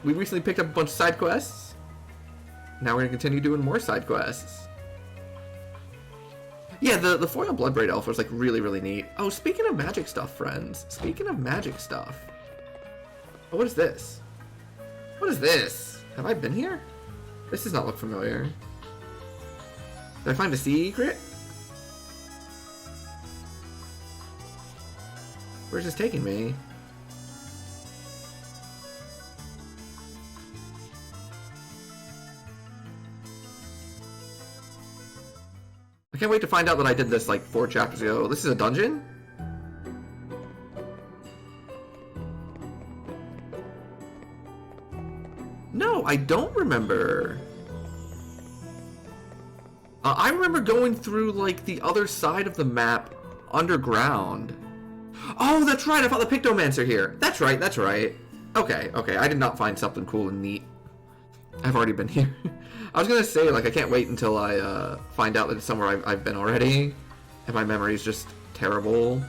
we recently picked up a bunch of side quests. Now we're gonna continue doing more side quests. Yeah, the foil Bloodbraid Elf was like really, really neat. Oh, speaking of magic stuff, friends. Speaking of magic stuff. Oh, what is this? What is this? Have I been here? This does not look familiar. Did I find a secret? Where's this taking me? I can't wait to find out that I did this like 4 chapters ago. This is a dungeon? No, I don't remember. I remember going through like the other side of the map underground. Oh, that's right. I found the Pictomancer here. That's right. That's right. Okay, okay. I did not find something cool and neat. I've already been here. I was gonna say, like, I can't wait until I find out that it's somewhere I've been already, and my memory is just terrible.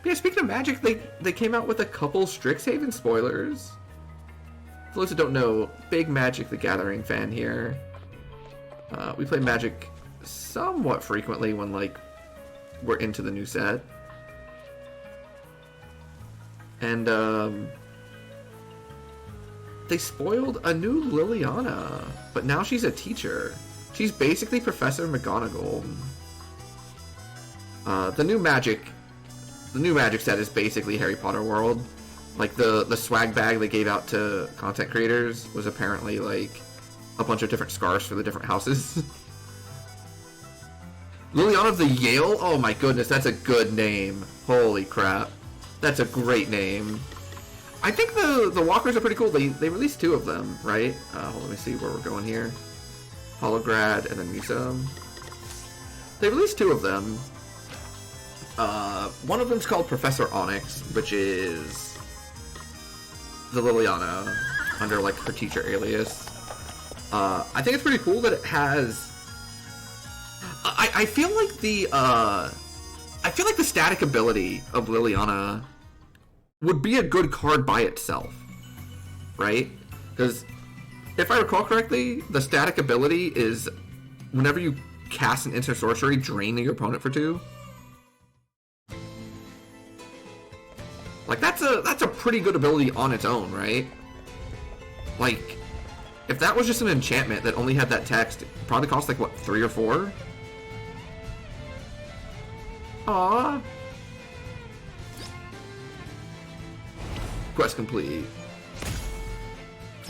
But yeah, speaking of magic, they came out with a couple Strixhaven spoilers. For those who don't know, big Magic the Gathering fan here. We play Magic somewhat frequently when, like, we're into the new set. And, they spoiled a new Liliana, but now she's a teacher. She's basically Professor McGonagall. The new Magic set is basically Harry Potter World. Like the swag bag they gave out to content creators was apparently like a bunch of different scarves for the different houses. Liliana of the Yale? Oh my goodness, that's a good name. Holy crap. That's a great name. I think the walkers are pretty cool. They released 2 of them, right? Hold on, let me see where we're going here. Holograd and then Musa. They released 2 of them. One of them's called Professor Onyx, which is the Liliana under like her teacher alias. I think it's pretty cool that it has. I feel like the static ability of Liliana would be a good card by itself, right? Because if I recall correctly, the static ability is whenever you cast an instant sorcery, draining your opponent for 2. Like that's a pretty good ability on its own, right? Like if that was just an enchantment that only had that text, it probably cost like what, 3 or 4? Aww. Quest complete.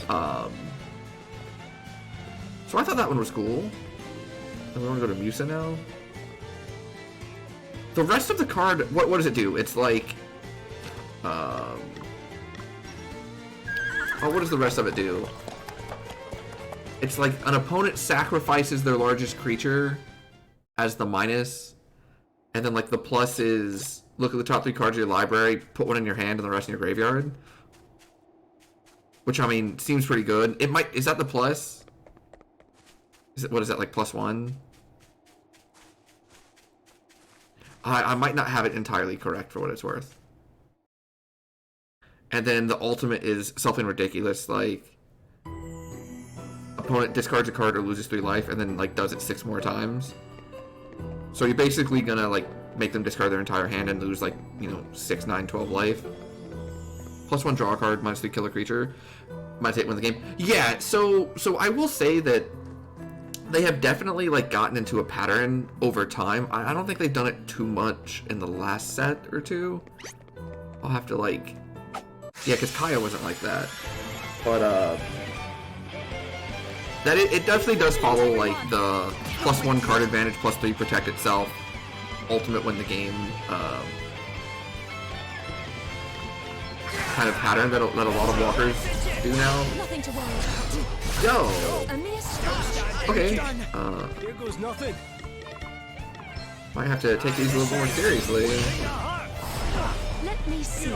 So I thought that one was cool. And we want to go to Musa now. The rest of the card, what does it do? It's like, oh, what does the rest of it do? It's like an opponent sacrifices their largest creature as the minus, and then like the plus is look at the top 3 cards of your library, put one in your hand and the rest in your graveyard. Which, I mean, seems pretty good. It might, is that the plus? Is it, what is that, like +1? I might not have it entirely correct for what it's worth. And then the ultimate is something ridiculous, like opponent discards a card or loses 3 life and then like does it 6 more times. So you're basically gonna like make them discard their entire hand and lose like, you know, 6, 9, 12 life. +1 draw a card, -3 kill a creature. Might take win the game. Yeah, so I will say that they have definitely like gotten into a pattern over time. I don't think they've done it too much in the last set or 2. I'll have to like, yeah, because Kaya wasn't like that. But that it definitely does follow like the +1 card advantage, +3 protect itself, ultimate win the game kind of pattern that a lot of walkers do now. Nothing to worry about. Yo. A miss. Okay. Here goes nothing. Might have to take these a little more seriously. Let me see.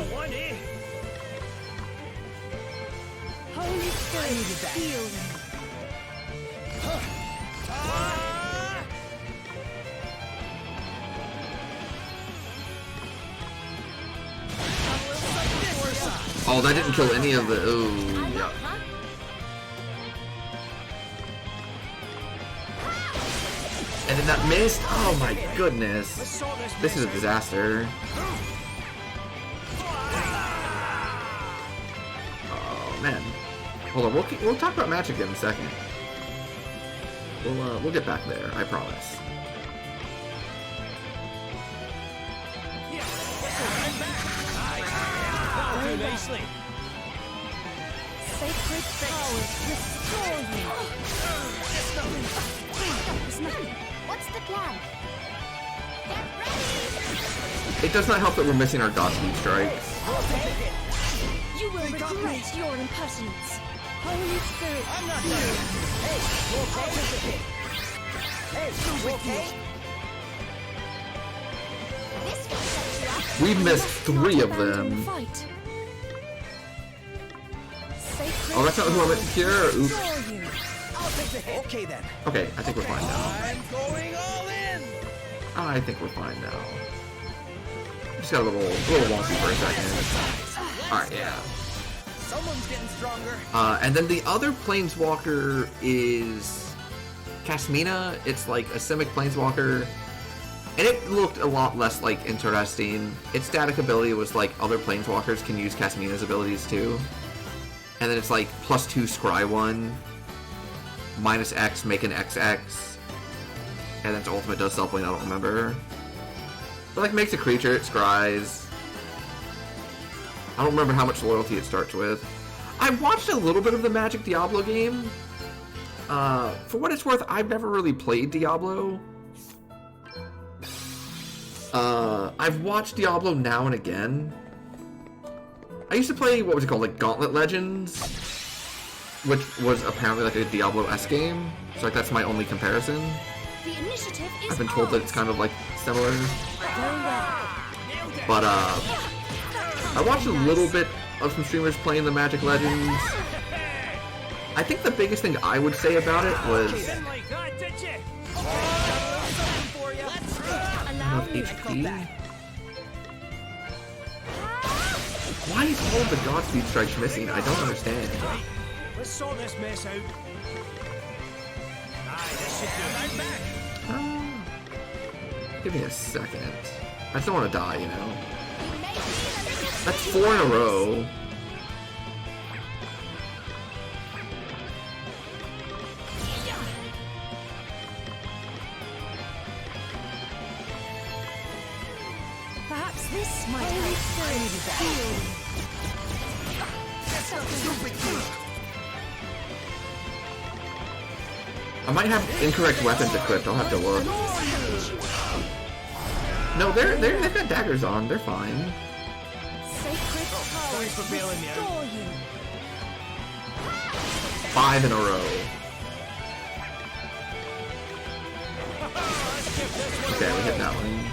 Holy Spirit, heal them. Oh, that didn't kill any of the. Oh, yeah. And then that missed. Oh my goodness. This is a disaster. Oh man. Hold on. We'll talk about Magic in a second. We'll get back there. I promise. Nicely. Sacred powers restore you. What's the plan? Get ready. It does not help that we're missing our Godspeed strikes. You will regret your impertinence. Holy Spirit, I'm not done. Hey, you okay? Hey, you okay? This will set you up. We've missed 3 of them. Fight. Oh, that's not who I meant to cure. Oops. I'll take the hit. Okay then. Okay, I think we're fine now. I'm going all in. I think we're fine now. Just got a little wonky for a second. Alright, yeah. Someone's getting stronger. And then the other Planeswalker is Kasmina. It's like a Simic Planeswalker. And it looked a lot less like interesting. Its static ability was like other Planeswalkers can use Kasmina's abilities too. And then it's like +2 scry 1, -X, make an XX. And then its ultimate does something I don't remember. But like makes a creature, it scries. I don't remember how much loyalty it starts with. I watched a little bit of the Magic Diablo game. For what it's worth, I've never really played Diablo. I've watched Diablo now and again. I used to play, what was it called, like Gauntlet Legends, which was apparently like a Diablo-esque game. So like that's my only comparison. The initiative is I've been told that it's kind of like similar. But I watched a little bit of some streamers playing the Magic Legends. I think the biggest thing I would say about it was Didn't like that, did you? enough HP. Why is all of the Godspeed strikes missing? I don't understand. Let's sort this mess out. Aye, this should do it. Give me a second. I just don't want to die, you know? That's 4 in a row. Perhaps this might help. I might have incorrect weapons equipped. I'll have to look. No, they've got daggers on. They're fine. Sacred powers for bailing me out. restore you. 5 in a row. Okay, we hit that one.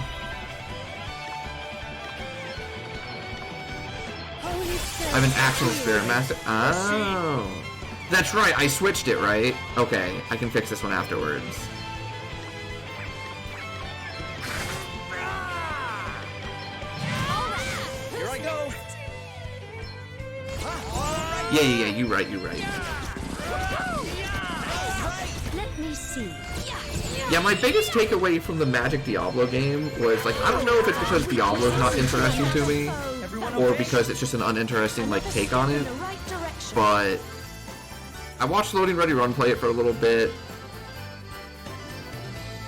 Holy Spirit. I have an actual Spirit Master. Oh. That's right, I switched it, right? Okay, I can fix this one afterwards. Here I go. Yeah, you're right. Let me see. Yeah, my biggest takeaway from the Magic Diablo game was, like, I don't know if it's because Diablo's not interesting to me, or because it's just an uninteresting, like, take on it, In the right direction. but I watched Loading Ready Run play it for a little bit.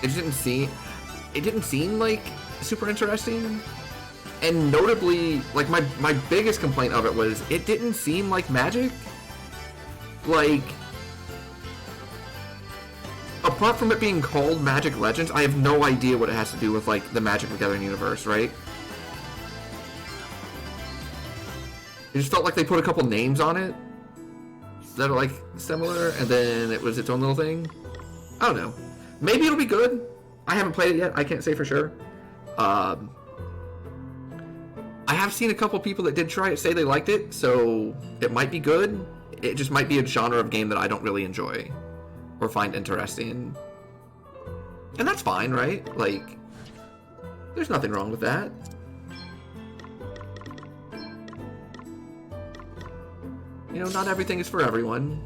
It didn't seem like super interesting. And notably, like my biggest complaint of it was it didn't seem like Magic. Like, apart from it being called Magic Legends, I have no idea what it has to do with like the Magic the Gathering universe, right? It just felt like they put a couple names on it that are like similar, and then it was its own little thing. I don't know. Maybe it'll be good. I haven't played it yet. I can't say for sure. I have seen a couple people that did try it say they liked it, so it might be good. It just might be a genre of game that I don't really enjoy or find interesting. And that's fine, right? Like, there's nothing wrong with that. you know, not everything is for everyone.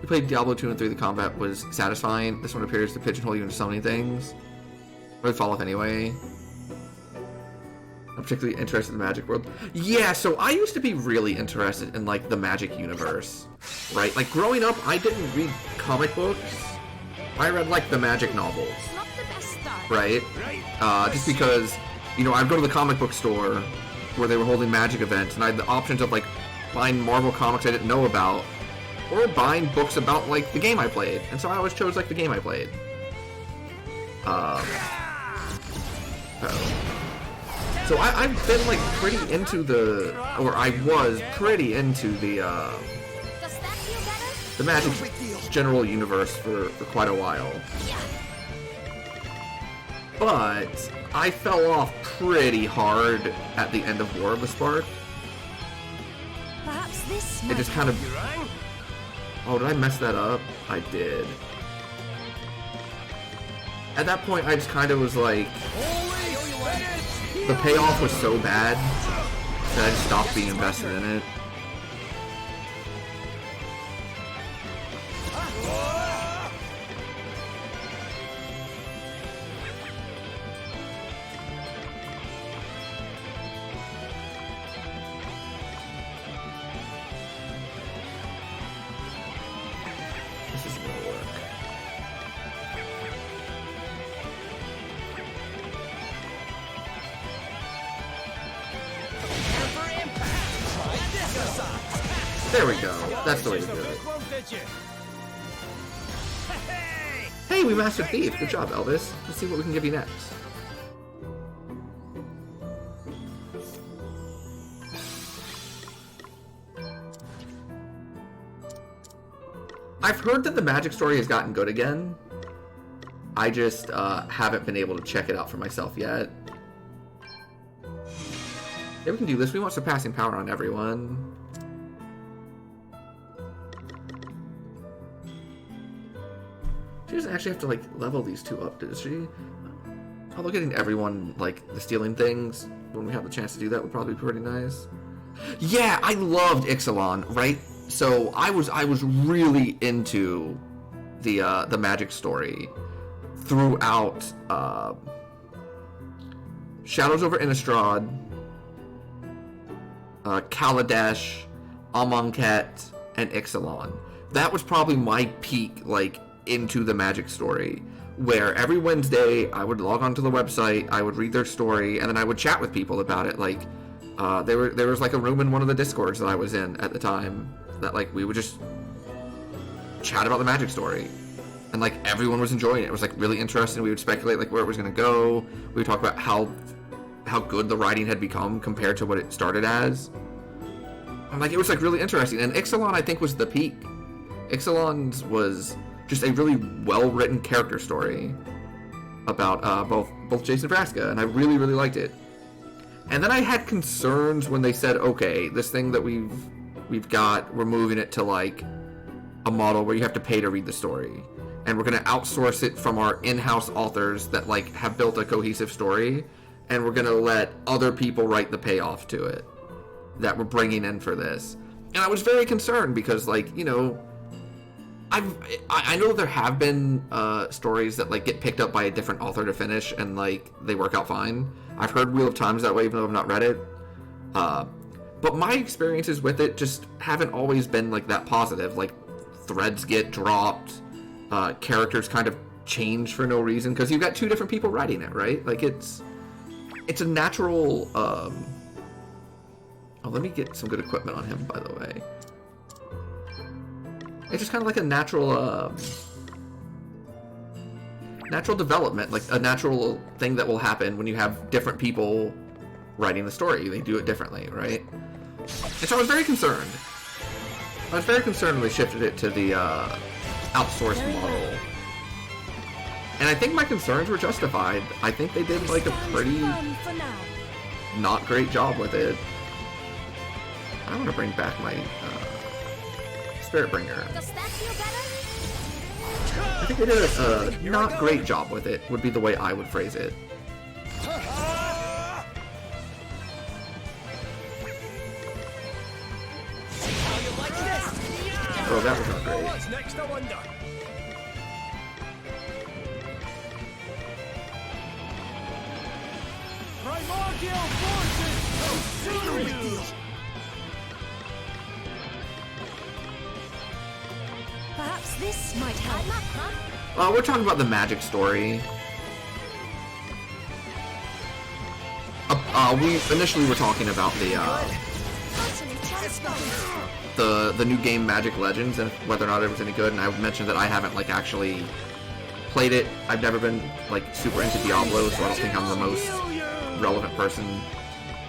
You played Diablo 2 and 3, the combat was satisfying. This one appears to pigeonhole you into so many things. Or would fall off anyway. I'm particularly interested in the Magic world. Yeah, so I used to be really interested in, like, the Magic universe, right? Like, growing up, I didn't read comic books. I read, like, the Magic novels, Not the best start. right? Just because, you know, I'd go to the comic book store where they were holding Magic events, and I had the options of, like, buying Marvel comics I didn't know about, or buying books about, like, the game I played. And so I always chose, like, the game I played. So I've been, like, pretty into the... Or I was pretty into the, Does that feel better? the Magic general universe for quite a while. Yeah. But I fell off pretty hard at the end of War of the Spark. Perhaps this It might just kind of... You rang? Oh, did I mess that up? I did. At that point, I just kind of was like... The payoff was so bad that I just stopped being invested in it. This isn't gonna work. There we go. That's the way to do it. Won't, did you? Hey! Hey, we mastered Thief. Good job, Elvis. Let's see what we can give you next. I've heard that the Magic story has gotten good again. I just haven't been able to check it out for myself yet. Yeah, we can do this. We want surpassing power on everyone. She doesn't actually have to, like, level these two up, does she? Although getting everyone, like, the stealing things when we have the chance to do that would probably be pretty nice. Yeah, I loved Ixalan, right? So I was really into the Magic story throughout Shadows over Innistrad, Kaladesh, Amonkhet, and Ixalan. That was probably my peak, like, into the Magic story, where every Wednesday I would log onto the website, I would read their story, and then I would chat with people about it. Like, there was like a room in one of the Discords that I was in at the time that, like, we would just chat about the Magic story, and, like, everyone was enjoying it. It was, like, really interesting. We would speculate, like, where it was going to go. We would talk about how good the writing had become compared to what it started as. And, like, it was, like, really interesting. And Ixalan, I think, was the peak. Ixalan's was just a really well-written character story about both Jason and Vraska, and I really, really liked it. And then I had concerns when they said, okay, this thing that we've got, we're moving it to, like, a model where you have to pay to read the story, and we're going to outsource it from our in-house authors that, like, have built a cohesive story, and we're going to let other people write the payoff to it that we're bringing in for this. And I was very concerned because, like, you know, I know there have been stories that, like, get picked up by a different author to finish and, like, they work out fine. I've heard Wheel of Time's that way, even though I've not read it. But my experiences with it just haven't always been, like, that positive. Like, threads get dropped, characters kind of change for no reason, because you've got two different people writing it, right? Like, it's a natural... Oh, let me get some good equipment on him, by the way. It's just kind of like a natural development, like a natural thing that will happen when you have different people writing the story. They do it differently, right? And so I was very concerned. I was very concerned when they shifted it to the outsourced model. And I think my concerns were justified. I think they did like a pretty For now. not great job with it. I want to bring back my Spirit Bringer. Does that feel better? I think they did a not great job with it, would be the way I would phrase it. Oh, that was not great. What's next, I wonder? Primordial forces consume you! Perhaps this might help. I'm up, huh? We're talking about the magic story. We initially were talking about Utterly transformed. the new game Magic Legends and whether or not it was any good. And I mentioned that I haven't like actually played it. I've never been like super into Diablo, so I don't think I'm the most relevant person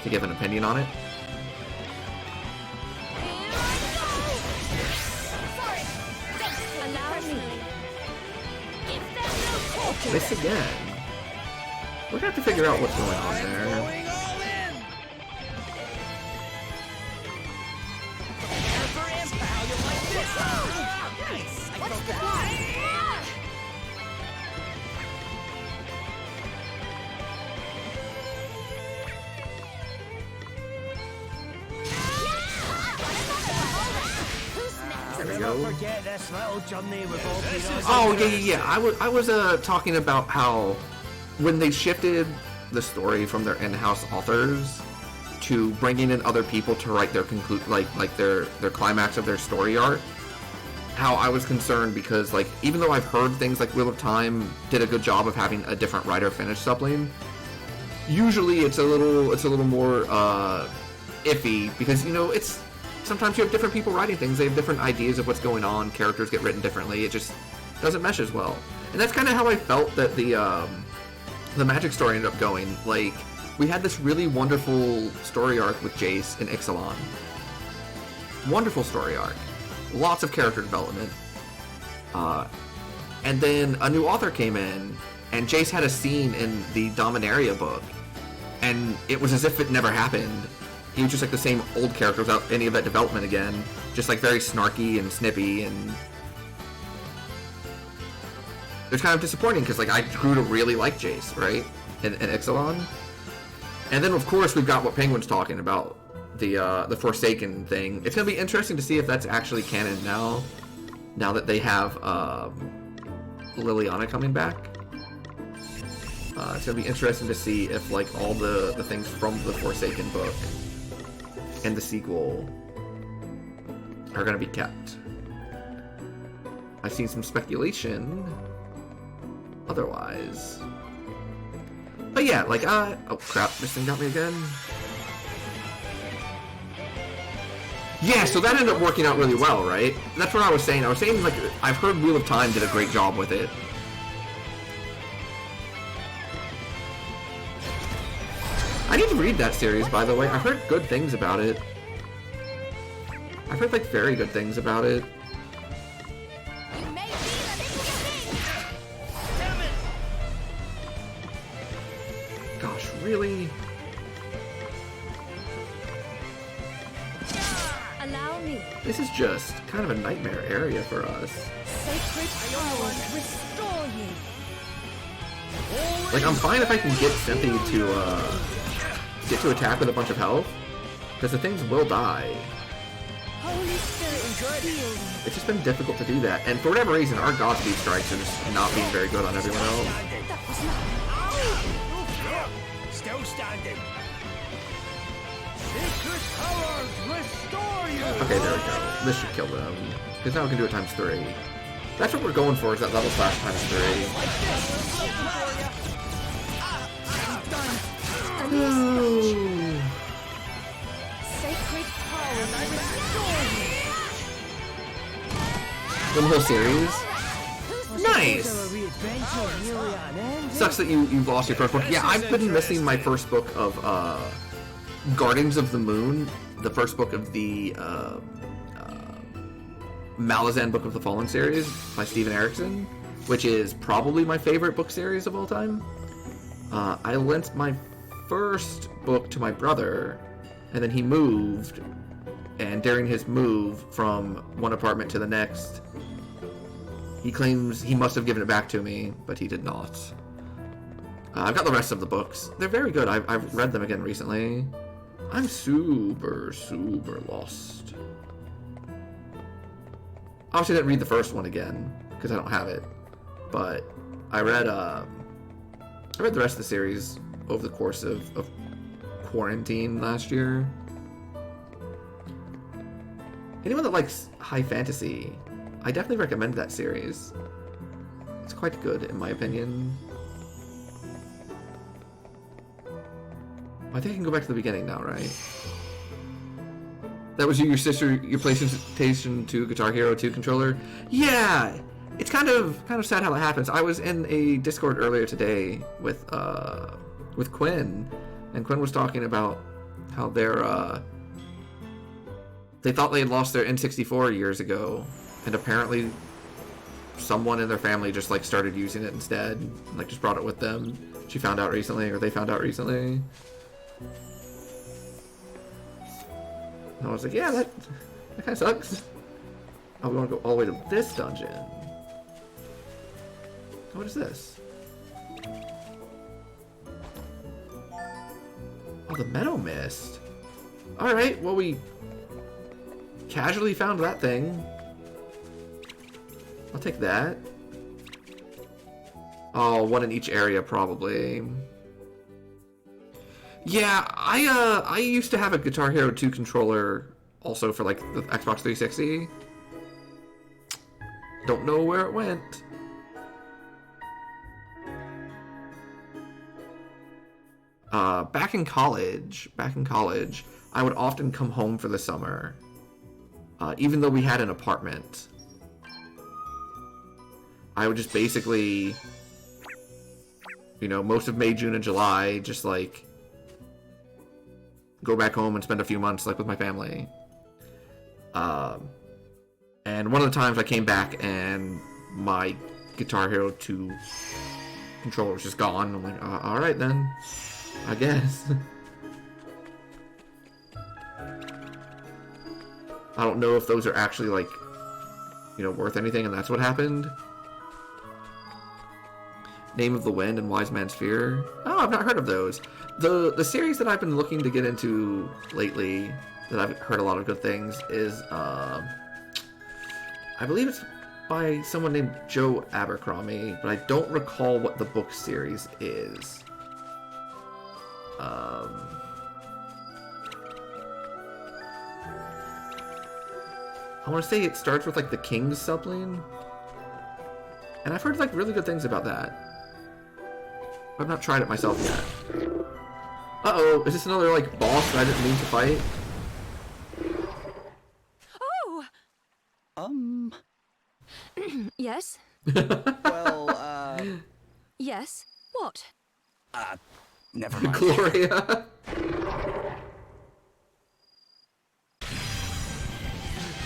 to give an opinion on it. Allow me. Give them no quarter. This again. We're gonna have to figure out what's going on there. Going all in! Never is how you like this! Nice! I What's broke the that. plan? Who's next? There we Never go. forget this little journey we've all been on. Oh yeah. I was talking about how when they shifted the story from their in-house authors to bringing in other people to write their their climax of their story arc, how I was concerned because like even though I've heard things like Wheel of Time did a good job of having a different writer finish something, usually it's a little more iffy because it's sometimes you have different people writing things. They have different ideas of what's going on. Characters get written differently. It just doesn't mesh as well. And that's kind of how I felt that the Magic story ended up going. Like, we had this really wonderful story arc with Jace and Ixalan. Wonderful story arc. Lots of character development. And then a new author came in, and Jace had a scene in the Dominaria book, and it was as if it never happened. He was just like the same old character without any of that development again. Just like very snarky and snippy, and it's kind of disappointing because like I grew to really like Jace, right? And Ixalan. And then of course we've got what Penguin's talking about, the Forsaken thing. It's gonna be interesting to see if that's actually canon now that they have Liliana coming back. It's gonna be interesting to see if like all the things from the Forsaken book and the sequel are gonna be kept. I've seen some speculation otherwise. But yeah, like oh crap, this thing got me again. Yeah, so that ended up working out really well, right? That's what I was saying. I was saying like I've heard Wheel of Time did a great job with it. I need to read that series, by the way. I've heard good things about it. I've heard, like, very good things about it. You may be the biggest thing. Damn it! Gosh, really? Allow me. This is just kind of a nightmare area for us. Sacred powers restore you. Like, I'm fine if I can get Cynthia to attack with a bunch of health, because the things will die. Holy Spirit, heal you. It's just been difficult to do that, and for whatever reason, our Godspeed strikes are just not being very good on everyone else. That was not. Still standing. Sacred powers restore you. Okay, there we go. This should kill them, because now we can do it times 3. That's what we're going for, is that level slash times 3. Ooh. Sacred powers restore you. The whole series. Nice. Sucks that you've lost your first book. Yeah, I've been missing my first book of Guardians of the Moon, the first book of the Malazan Book of the Fallen series by Steven Erikson. which is probably my favorite book series of all time. I lent my first book to my brother, and then he moved, and during his move from one apartment to the next, he claims he must have given it back to me, but he did not. I've got the rest of the books. They're very good. I've read them again recently. I'm super lost. Obviously, I didn't read the first one again because I don't have it, but I read the rest of the series over the course of quarantine last year. Anyone that likes high fantasy, I definitely recommend that series. It's quite good, in my opinion. I think I can go back to the beginning now, right? That was your sister, your PlayStation 2 Guitar Hero 2 controller? Yeah! It's kind of sad how that happens. I was in a Discord earlier today with Quinn, and Quinn was talking about how they thought they had lost their N64 years ago, and apparently someone in their family just like started using it instead, and like just brought it with them. She found out recently, or they found out recently. And I was like, yeah, that kind of sucks. Oh, we want to go all the way to this dungeon. What is this? Oh, the Meadow Mist. Alright, well, we casually found that thing. I'll take that. Oh, one in each area, probably. Yeah, I used to have a Guitar Hero 2 controller also for, like, the Xbox 360. Don't know where it went. Back in college, I would often come home for the summer, even though we had an apartment. I would just basically, you know, most of May, June, and July, just like go back home and spend a few months like with my family. And one of the times I came back and my Guitar Hero 2 controller was just gone. I'm like, all right then, I guess. I don't know if those are actually like, you know, worth anything, and that's what happened. Name of the Wind and Wise Man's Fear. Oh, I've not heard of those. The series that I've been looking to get into lately, that I've heard a lot of good things, is I believe it's by someone named Joe Abercrombie, but I don't recall what the book series is. I want to say it starts with like the King's Subline, and I've heard like really good things about that. I've not tried it myself yet. Uh-oh, is this another like boss that I didn't mean to fight? Oh! Yes? Well, Yes? What? never mind. Gloria.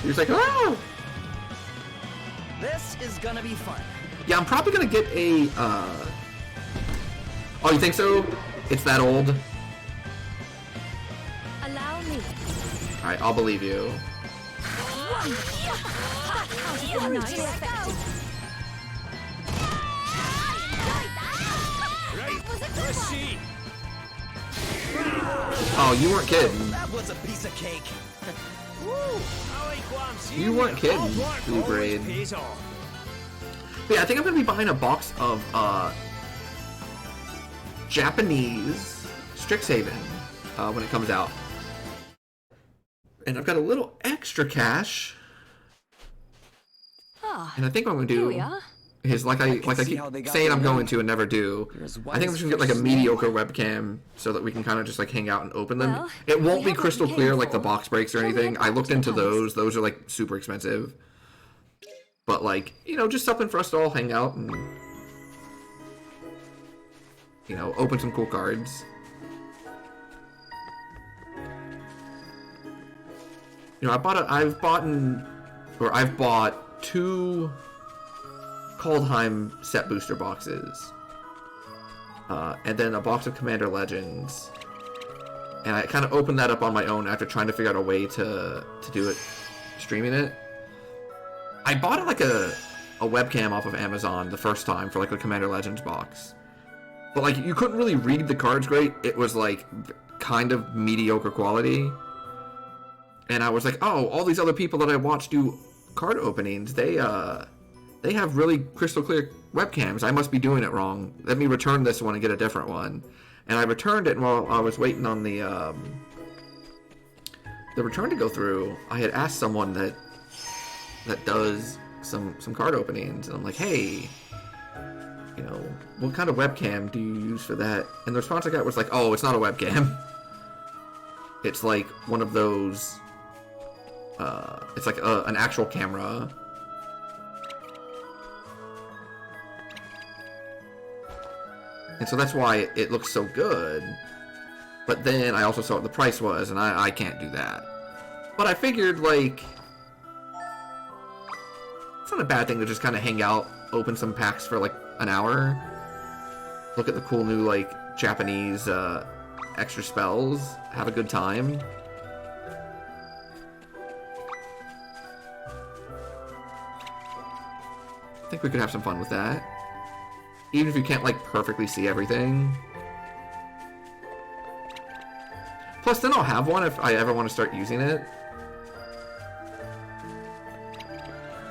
He was like, oh! This is gonna be fun. Yeah, I'm probably gonna get a, Oh, you think so? It's that old? Allow me. Alright, I'll believe you. Nice. Let's see. Oh, you weren't kidding. That was a piece of cake. You weren't kidding, Blue Braid. But yeah, I think I'm gonna be buying a box of, Japanese Strixhaven, when it comes out. And I've got a little extra cash. Ah, And I think what I'm gonna here do we are. is like I see keep how they got saying I'm their going name. to and never do. You're as I think I'm wise just gonna get like a as mediocre webcam so that we can kind of just like hang out and open them. Well, It won't we be have what crystal we clear came like the for. box breaks or Shall we anything. head I back looked to into the palace? those. Those are like super expensive. But like, you know, just something for us to all hang out and, you know, open some cool cards. You know, I've bought two Kaldheim set booster boxes. And then a box of Commander Legends. And I kind of opened that up on my own after trying to figure out a way to do it, streaming it. I bought like a webcam off of Amazon the first time for like a Commander Legends box. But like you couldn't really read the cards great. It was like kind of mediocre quality. And I was like, oh, all these other people that I watch do card openings, they have really crystal clear webcams. I must be doing it wrong. Let me return this one and get a different one. And I returned it, and while I was waiting on the return to go through, I had asked someone that does some card openings, and I'm like, hey, you know, what kind of webcam do you use for that? And the response I got was like, oh, it's not a webcam. It's like one of those, it's like an actual camera. And so that's why it looks so good. But then I also saw what the price was, and I can't do that. But I figured, like, it's not a bad thing to just kind of hang out, open some packs for, like, an hour. Look at the cool new, like, Japanese extra spells. Have a good time. I think we could have some fun with that. Even if you can't, like, perfectly see everything. Plus, then I'll have one if I ever want to start using it.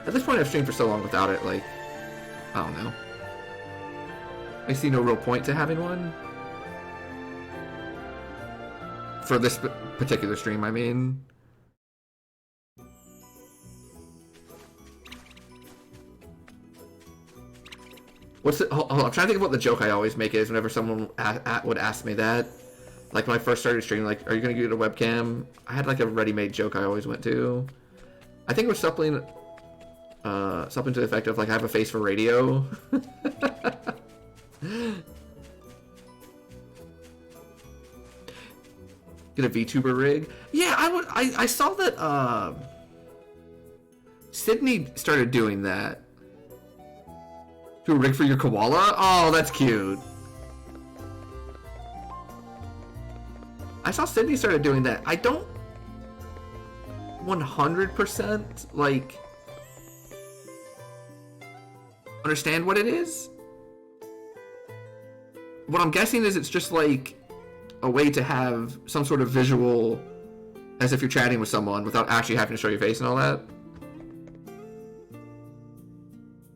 At this point, I've streamed for so long without it, like, I don't know. I see no real point to having one. For this particular stream, I mean. What's it? Hold on, I'm trying to think of what the joke I always make is whenever someone would ask me that. Like when I first started streaming, like, are you gonna get a webcam? I had like a ready-made joke I always went to. I think it was something to the effect of like, I have a face for radio. Get a VTuber rig? Yeah, I saw that Sydney started doing that. Do a rig for your koala? Oh, that's cute. I saw Sydney started doing that. I don't 100% like understand what it is. What I'm guessing is it's just like a way to have some sort of visual as if you're chatting with someone without actually having to show your face and all that.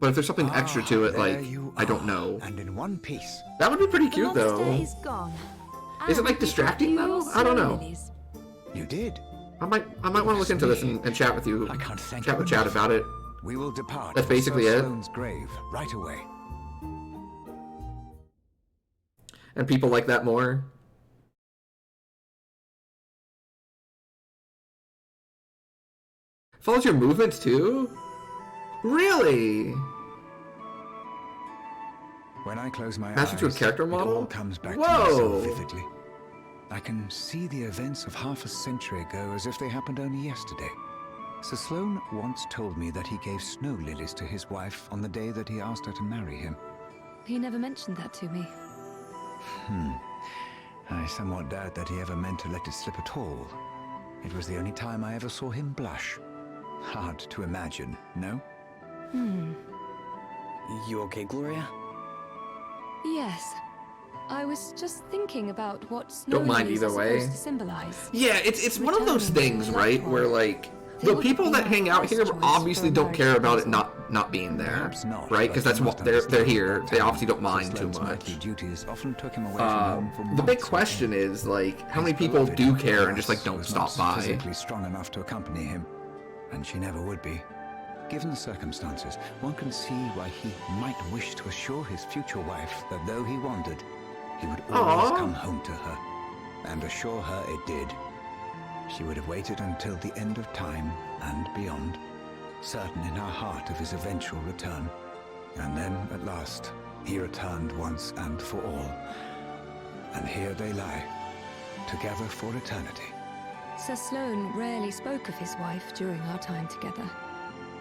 But if there's something extra to it, like, I don't know. And in one piece. That would be pretty cute, The though. monster is gone. Is it, And like, you can distracting, do though? your I don't know. ceremonies. You did. I might want to look into this and chat with you. I can't thank Chat you with Chad enough. about it. We will depart. That's for basically Sir it. Sloane's grave right away. And people like that more. Follows your movements, too? Really? When I close my Match eyes, into a character it model? all comes back to Whoa. myself vividly. I can see the events of half a century ago as if they happened only yesterday. Sir Sloane once told me that he gave snow lilies to his wife on the day that he asked her to marry him. He never mentioned that to me. I somewhat doubt that he ever meant to let it slip at all. It was the only time I ever saw him blush. Hard to imagine, no? You okay, Gloria? Yes. I was just thinking about what snow Don't mind lilies either are way. supposed to symbolize. Yeah, it's one of those Returning things, to right? that Where, one. like, It the would people be that my hang out first here choice obviously for a don't marriage care about it proposal. not being there, Perhaps not, right? but Because that's you what must they're understand here. that They obviously don't Sir mind too Sloane's much. knightly duties often took him away from home for The big months on question end. is, like, how many His people beloved do care and just, like, Lass don't was stop not by? physically strong enough to accompany him, and she never would be. Given the circumstances, one can see why he might wish to assure his future wife that though he wandered, he would always Aw. come home to her, and assure her it did. She would have waited until the end of time and beyond, certain in her heart of his eventual return. And then, at last, he returned once and for all. And here they lie, together for eternity. Sir Sloane rarely spoke of his wife during our time together.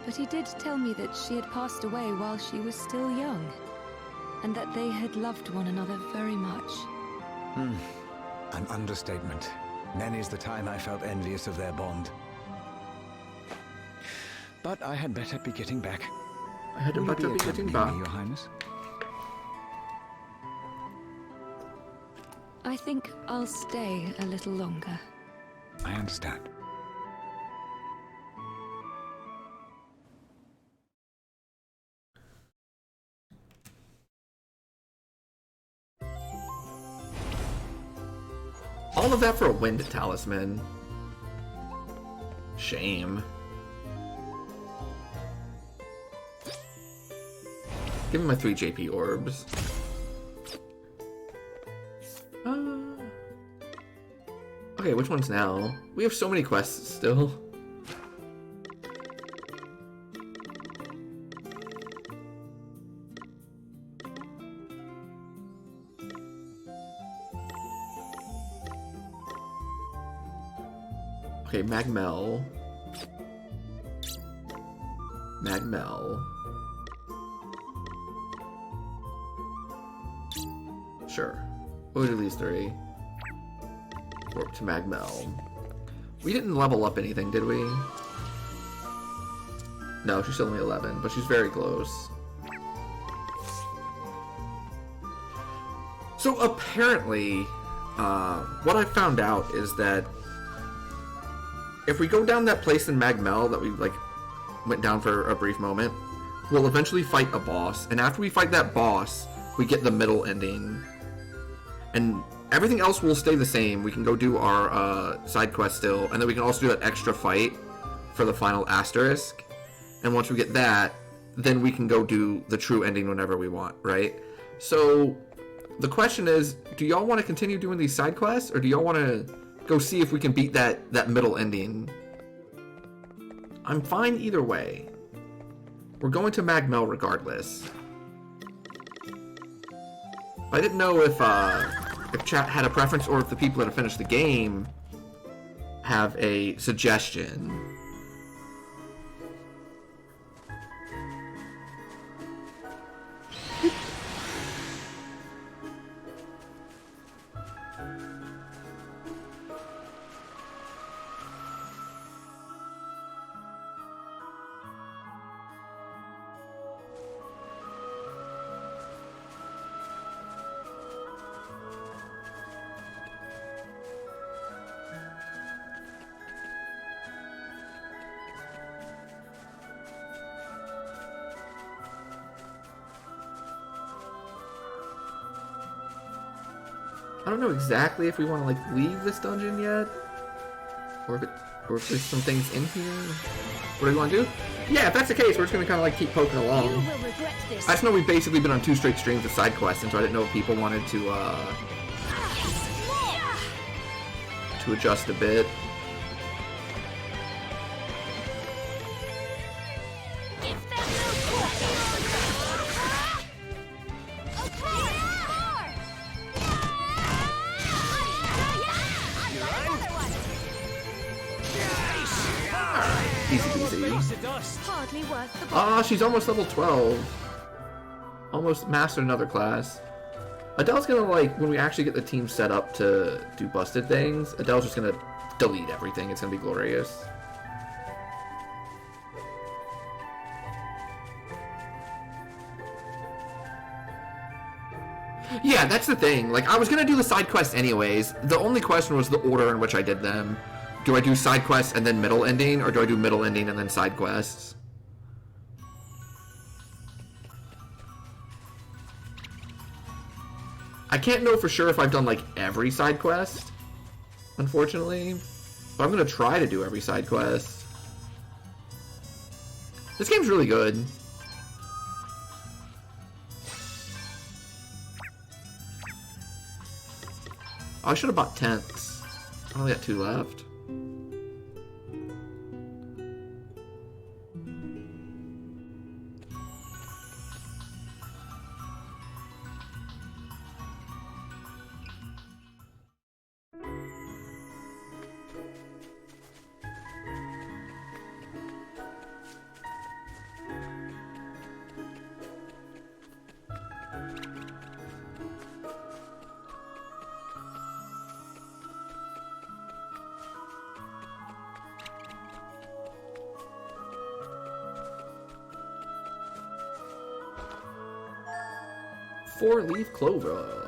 but he did tell me that she had passed away while she was still young, and that they had loved one another very much. An understatement. Many's the time I felt envious of their bond. But I had better be getting back. I had Will you better be getting accompanying back. me, Your Highness? I think I'll stay a little longer. I understand. All of that for a wind talisman. Shame. Give me my 3 JP orbs. Okay, which ones now? We have so many quests still. Okay, Magmel. Magmel. Sure. We'll do these 3. Warp to Magmel. We didn't level up anything, did we? No, she's only 11, but she's very close. So apparently, what I found out is that if we go down that place in Magmel that we went down for a brief moment, we'll eventually fight a boss, and after we fight that boss, we get the middle ending. And everything else will stay the same. We can go do our side quest still, and then we can also do that extra fight for the final asterisk. And once we get that, then we can go do the true ending whenever we want, right? So the question is, do y'all want to continue doing these side quests, or do y'all want to go see if we can beat that middle ending? I'm fine either way. We're going to Magmel regardless. I didn't know if chat had a preference, or if the people that have finished the game have a suggestion. I don't know exactly if we want to leave this dungeon yet, or if there's some things in here. What do we want to do? Yeah, if that's the case, we're just gonna kind of keep poking along. You will regret this. I just know we've basically been on 2 straight streams of side quests, and so I didn't know if people wanted to adjust a bit. Easy peasy. Hardly worth the Ah, she's almost level 12. Almost mastered another class. Adele's gonna, when we actually get the team set up to do busted things, Adele's just gonna delete everything. It's gonna be glorious. Yeah, that's the thing. I was gonna do the side quests anyways. The only question was the order in which I did them. Do I do side quests and then middle ending, or do I do middle ending and then side quests? I can't know for sure if I've done every side quest, unfortunately. But I'm gonna try to do every side quest. This game's really good. Oh, I should have bought tents. I only got 2 left. 4-leaf clover.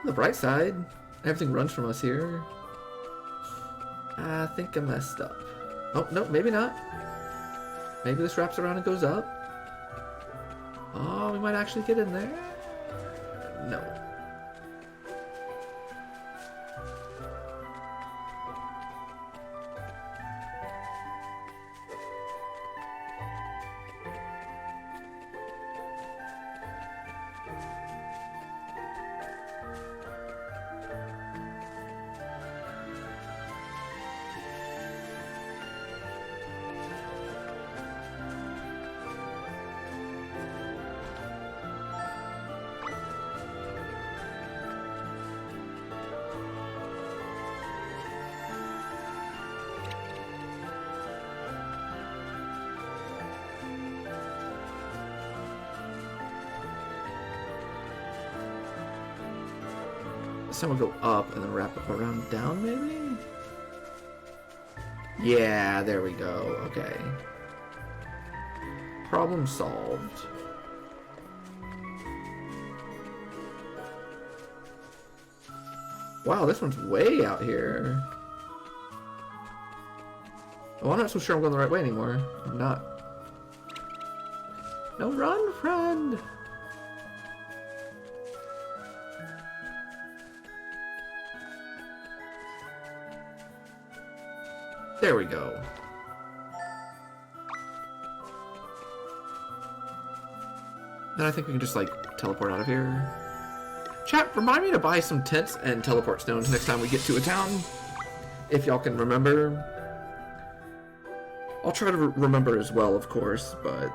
On the bright side, everything runs from us here. I think I messed up. Oh, no, maybe not. Maybe this wraps around and goes up. Oh, we might actually get in there. No. Some will go up and then wrap it around down, maybe? Yeah, there we go. Okay. Problem solved. Wow, this one's way out here. Oh, I'm not so sure I'm going the right way anymore. I'm not. No, run, friend! There we go. Then I think we can just, like, teleport out of here. Chat, remind me to buy some tents and teleport stones next time we get to a town. If y'all can remember. I'll try to remember as well, of course, but...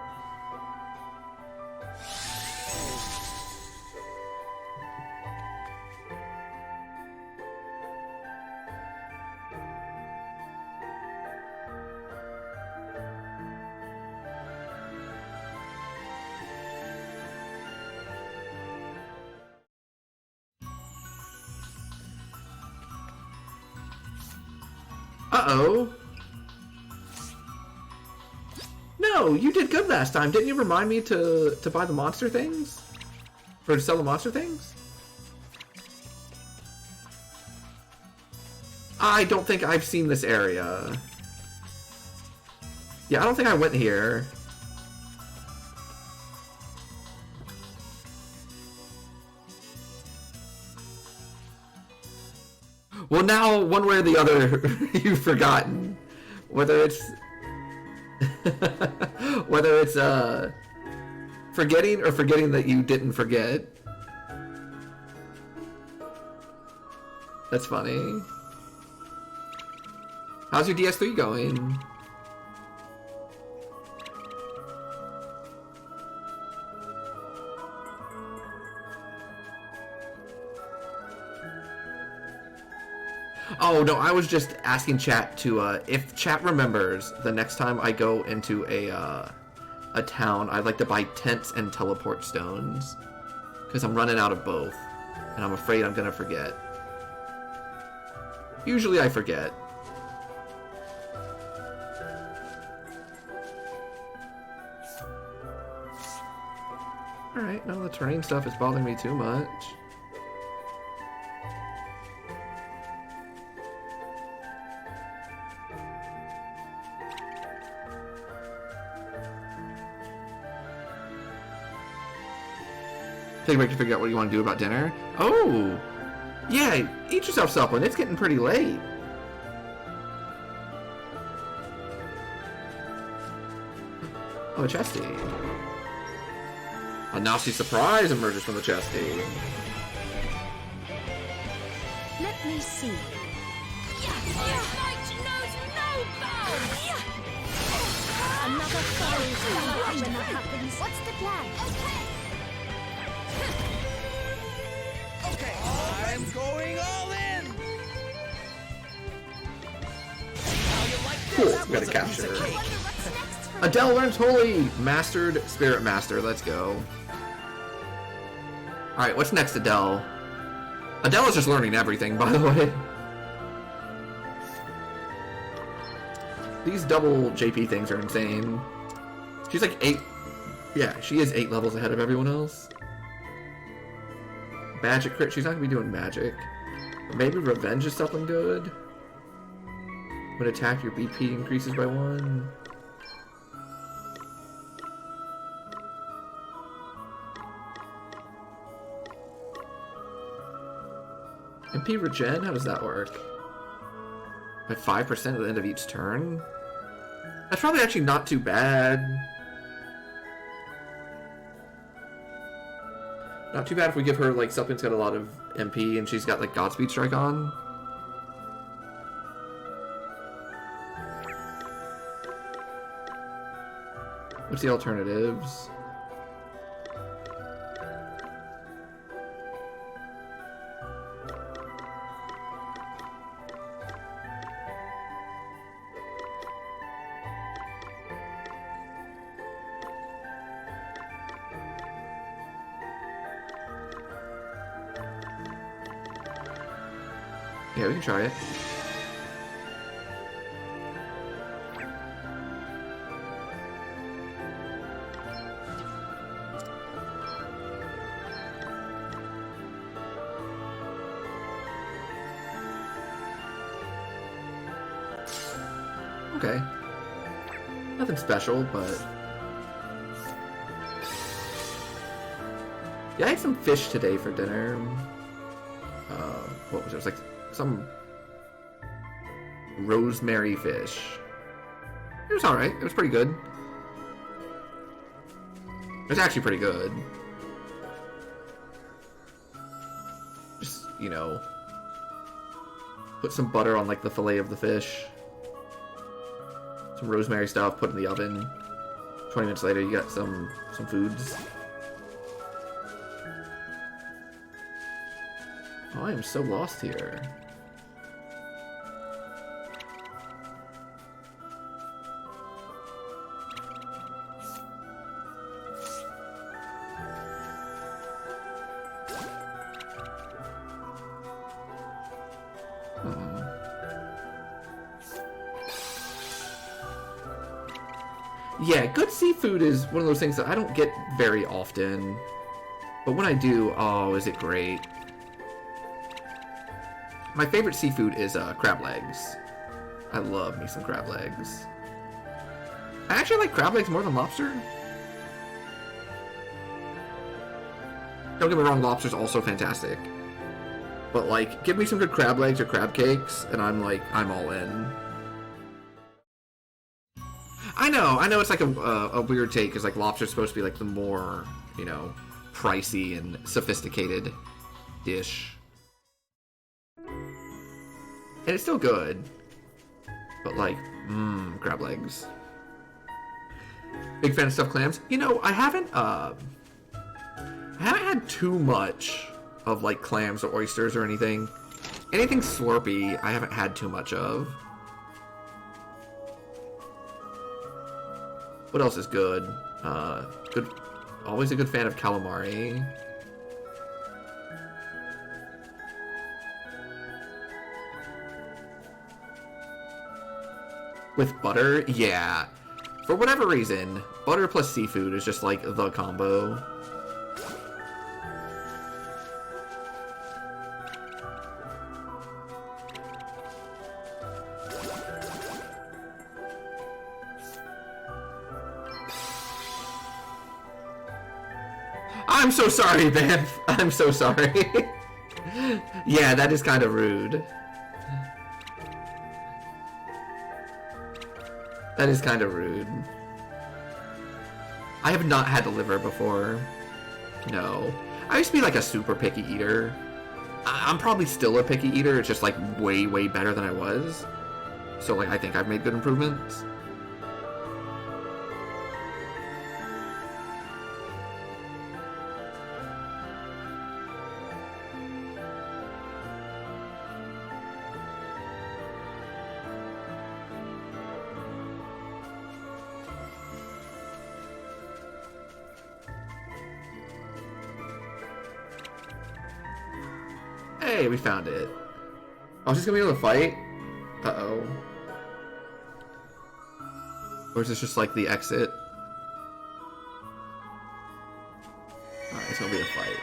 Uh-oh. No, you did good last time. Didn't you remind me to buy the monster things? Or to sell the monster things? I don't think I've seen this area. Yeah, I don't think I went here. Well, now, one way or the other, you've forgotten. Whether it's... whether it's, forgetting or forgetting that you didn't forget. That's funny. How's your DS3 going? Oh, no, I was just asking chat to, if chat remembers, the next time I go into a town, I'd like to buy tents and teleport stones. Because I'm running out of both. And I'm afraid I'm gonna forget. Usually I forget. Alright, no, the terrain stuff is bothering me too much. Take a break to figure out what you want to do about dinner. Oh! Yeah, eat yourself something. It's getting pretty late. Oh, a chesty. A nasty surprise emerges from the chesty. Let me see. Another foe when that happens. What's the plan? Okay, I'm going all in. How you like this? Cool, That we gotta was a piece of capture. cake. What's next for Adele learns Holy Mastered Spirit Master. Let's go. Alright, what's next, Adele? Adele is just learning everything, by the way. These double JP things are insane. She's like 8... Yeah, she is 8 levels ahead of everyone else. Magic crit, she's not gonna be doing magic. But maybe revenge is something good. When attack, your BP increases by 1. MP regen? How does that work? By 5% at the end of each turn? That's probably actually not too bad. Not too bad if we give her like something that's got a lot of MP and she's got like Godspeed Strike on. What's the alternatives? Yeah, we can try it. Okay. Nothing special, but... Yeah, I had some fish today for dinner. What was it? It was like some rosemary fish. It was alright. It was pretty good. It was actually pretty good. Just, you know, put some butter on like the fillet of the fish. Some rosemary stuff, put in the oven. 20 minutes later, you got some foods. Oh, I am so lost here. Yeah, good seafood is one of those things that I don't get very often. But when I do, oh, is it great. My favorite seafood is crab legs. I love me some crab legs. I actually like crab legs more than lobster. Don't get me wrong, lobster's also fantastic. But like, give me some good crab legs or crab cakes, and I'm all in. I know it's like a weird take, because like lobster's supposed to be like the more, you know, pricey and sophisticated dish. And it's still good. But like, crab legs. Big fan of stuffed clams. You know, I haven't had too much of like clams or oysters or anything. Anything slurpy, I haven't had too much of. What else is good? Always a good fan of calamari. With butter? Yeah. For whatever reason, butter plus seafood is just like the combo. I'm so sorry, Banff. I'm so sorry. Yeah, that is kind of rude. That is kind of rude. I have not had the liver before. No. I used to be like a super picky eater. I'm probably still a picky eater. It's just like way, way better than I was. So like I think I've made good improvements. Hey, we found it. Oh, she's gonna be able to fight? Uh-oh. Or is this just like the exit? Alright, it's gonna be a fight.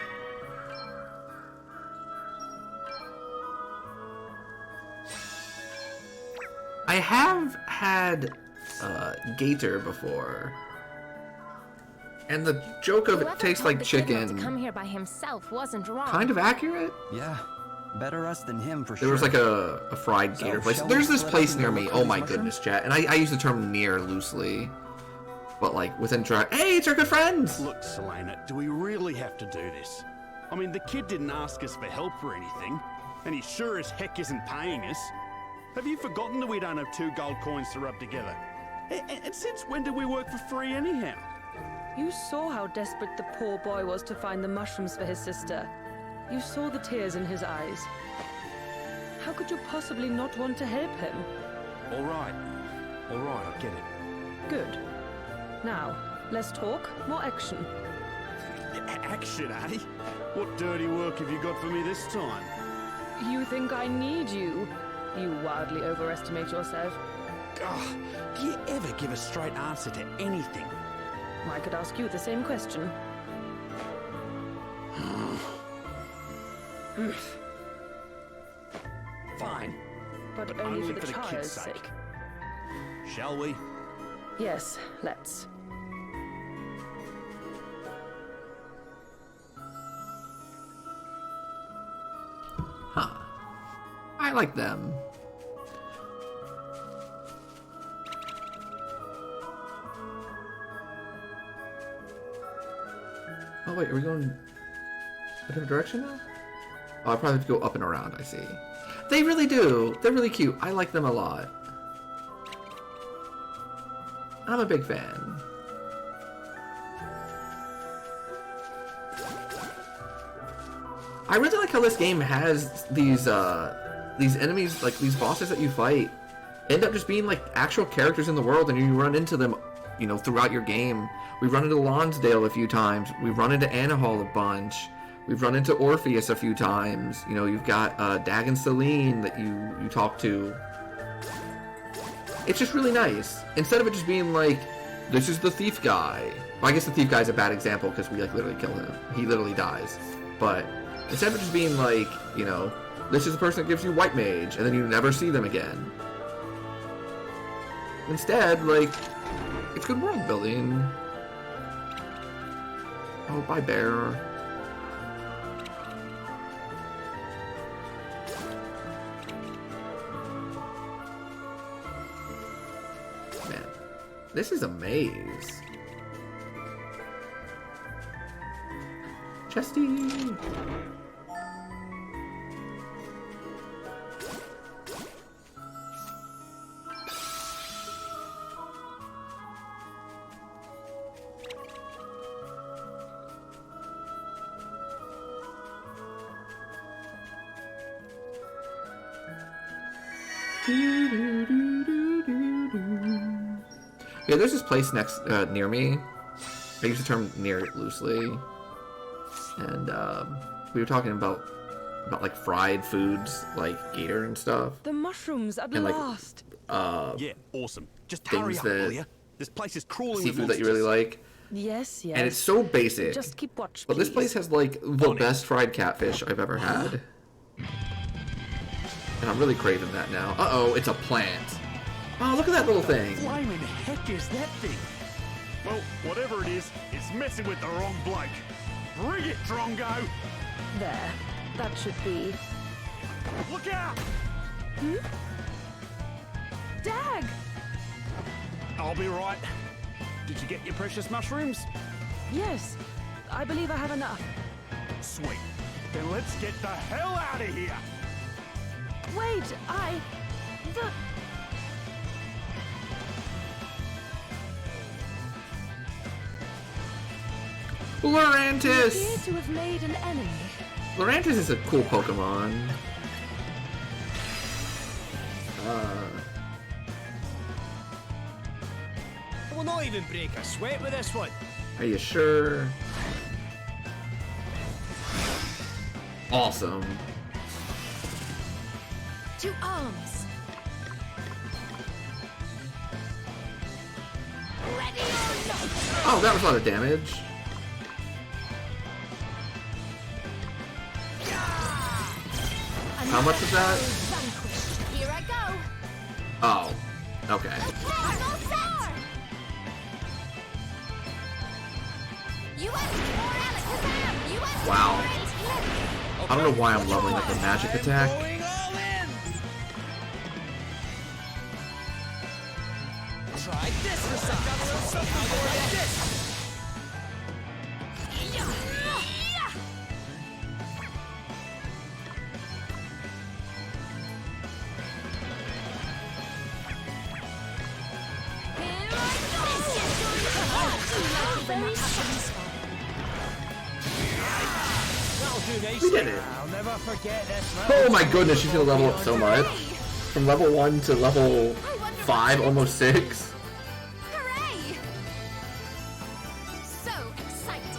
I have had Gator before. And the joke of Whoever it tastes told like the kid not chicken, to come here by himself wasn't wrong. kind of accurate. Yeah, better us than him for There sure. was like a fried gator place. shall There's we this split place up and near go me. look Oh at my these mushrooms? goodness, chat. And I use the term near loosely. But like within hey, it's our good friends! Look, Selena, do we really have to do this? I mean, the kid didn't ask us for help or anything, and he sure as heck isn't paying us. Have you forgotten that we don't have 2 gold coins to rub together? And since when did we work for free anyhow? You saw how desperate the poor boy was to find the mushrooms for his sister. You saw the tears in his eyes. How could you possibly not want to help him? All right, I get it. Good. Now, less talk, more action. Action, eh? What dirty work have you got for me this time? You think I need you? You wildly overestimate yourself. Ugh, do you ever give a straight answer to anything? I could ask you the same question. Fine. But But only only for the for the kid's child's sake. sake. Shall we? Yes, let's. Huh. I like them. Oh wait, are we going a different direction now? Oh, I probably have to go up and around, I see. They really do. They're really cute. I like them a lot. I'm a big fan. I really like how this game has these enemies, like these bosses that you fight, end up just being like actual characters in the world, and you run into them, you know, throughout your game. We've run into Lonsdale a few times. We've run into Anahal a bunch. We've run into Orpheus a few times. You know, you've got Dag and Celine that you talk to. It's just really nice. Instead of it just being like, this is the thief guy. Well, I guess the thief guy's a bad example because we like literally kill him. He literally dies. But instead of it just being like, you know, this is the person that gives you white mage, and then you never see them again. Instead, like, it's good world building. Oh, bye, bear. Man, this is a maze. Chesty. Yeah, there's this place next near me. I use the term near loosely, and we were talking about like fried foods, like gator and stuff. The mushrooms at And, like, last. Yeah, awesome. Just hurry Things up, that- will ya? This place is crawling with Seafood that you really monsters. like, Yes, yes. and it's so basic. Just keep watch, But this please. place has like the best fried catfish I've ever had. And I'm really craving that now. Uh-oh, it's a plant. Oh, look at that little thing. Flaming heck is that thing? Well, whatever it is, it's messing with the wrong bloke. Bring it, Drongo! There. That should be. Look out! Dag! I'll be right. Did you get your precious mushrooms? Yes. I believe I have enough. Sweet. Then let's get the hell out of here! Wait, the... Lurantis! Appear to have made an enemy. Lurantis is a cool Pokemon. We'll not even break a sweat with this one. Are you sure? Awesome. To arms. Oh, that was a lot of damage. How much is that? Here I go. Oh, okay. I'm all set. Wow. I don't know why I'm leveling like a magic attack. Going all in. Try this for some. How you like this? We did it. I'll never forget this. Oh my goodness, she's gonna level up so much. From level 1 to level 5, almost 6. Hooray! So exciting.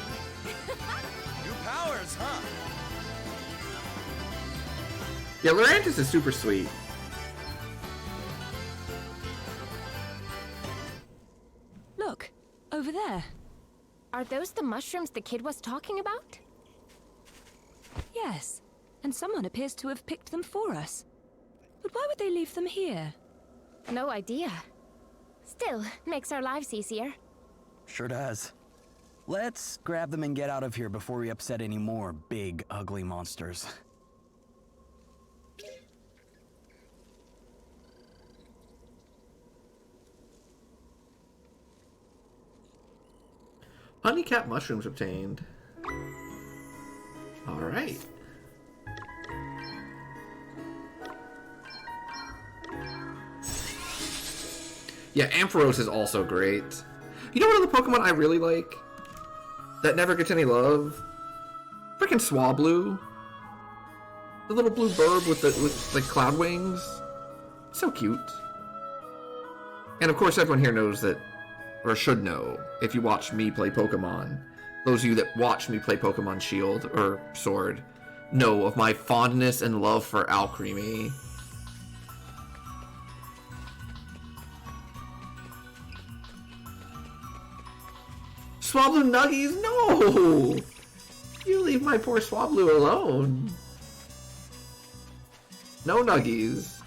New powers, huh? Yeah, Lurantis is super sweet. Look, over there. Are those the mushrooms the kid was talking about? Yes, and someone appears to have picked them for us. But why would they leave them here? No idea. Still, makes our lives easier. Sure does. Let's grab them and get out of here before we upset any more big, ugly monsters. Honeycap mushrooms obtained. Alright. Yeah, Ampharos is also great. You know one of the Pokemon I really like? That never gets any love? Freaking Swablu. The little blue bird with like cloud wings. So cute. And of course everyone here knows that, or should know, if you watch me play Pokemon. Those of you that watch me play Pokemon Shield or Sword know of my fondness and love for Alcremie. Swablu Nuggies, no! You leave my poor Swablu alone. No Nuggies.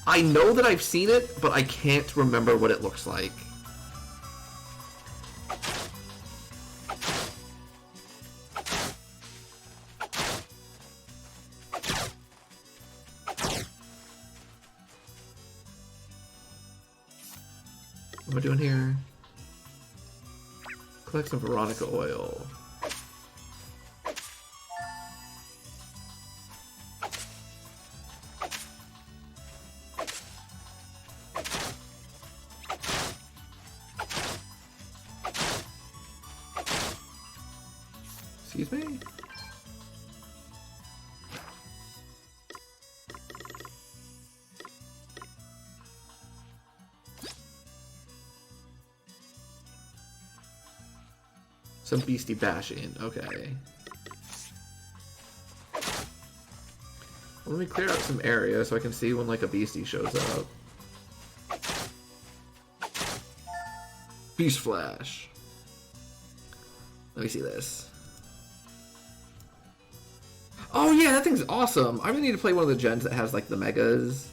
I know that I've seen it, but I can't remember what it looks like. What am I doing here? Collect some Veronica oil. Excuse me? Some beastie bashing, okay. Let me clear out some area so I can see when like a beastie shows up. Beast Flash. Let me see this. Oh yeah, that thing's awesome. I really need to play one of the gens that has like the megas.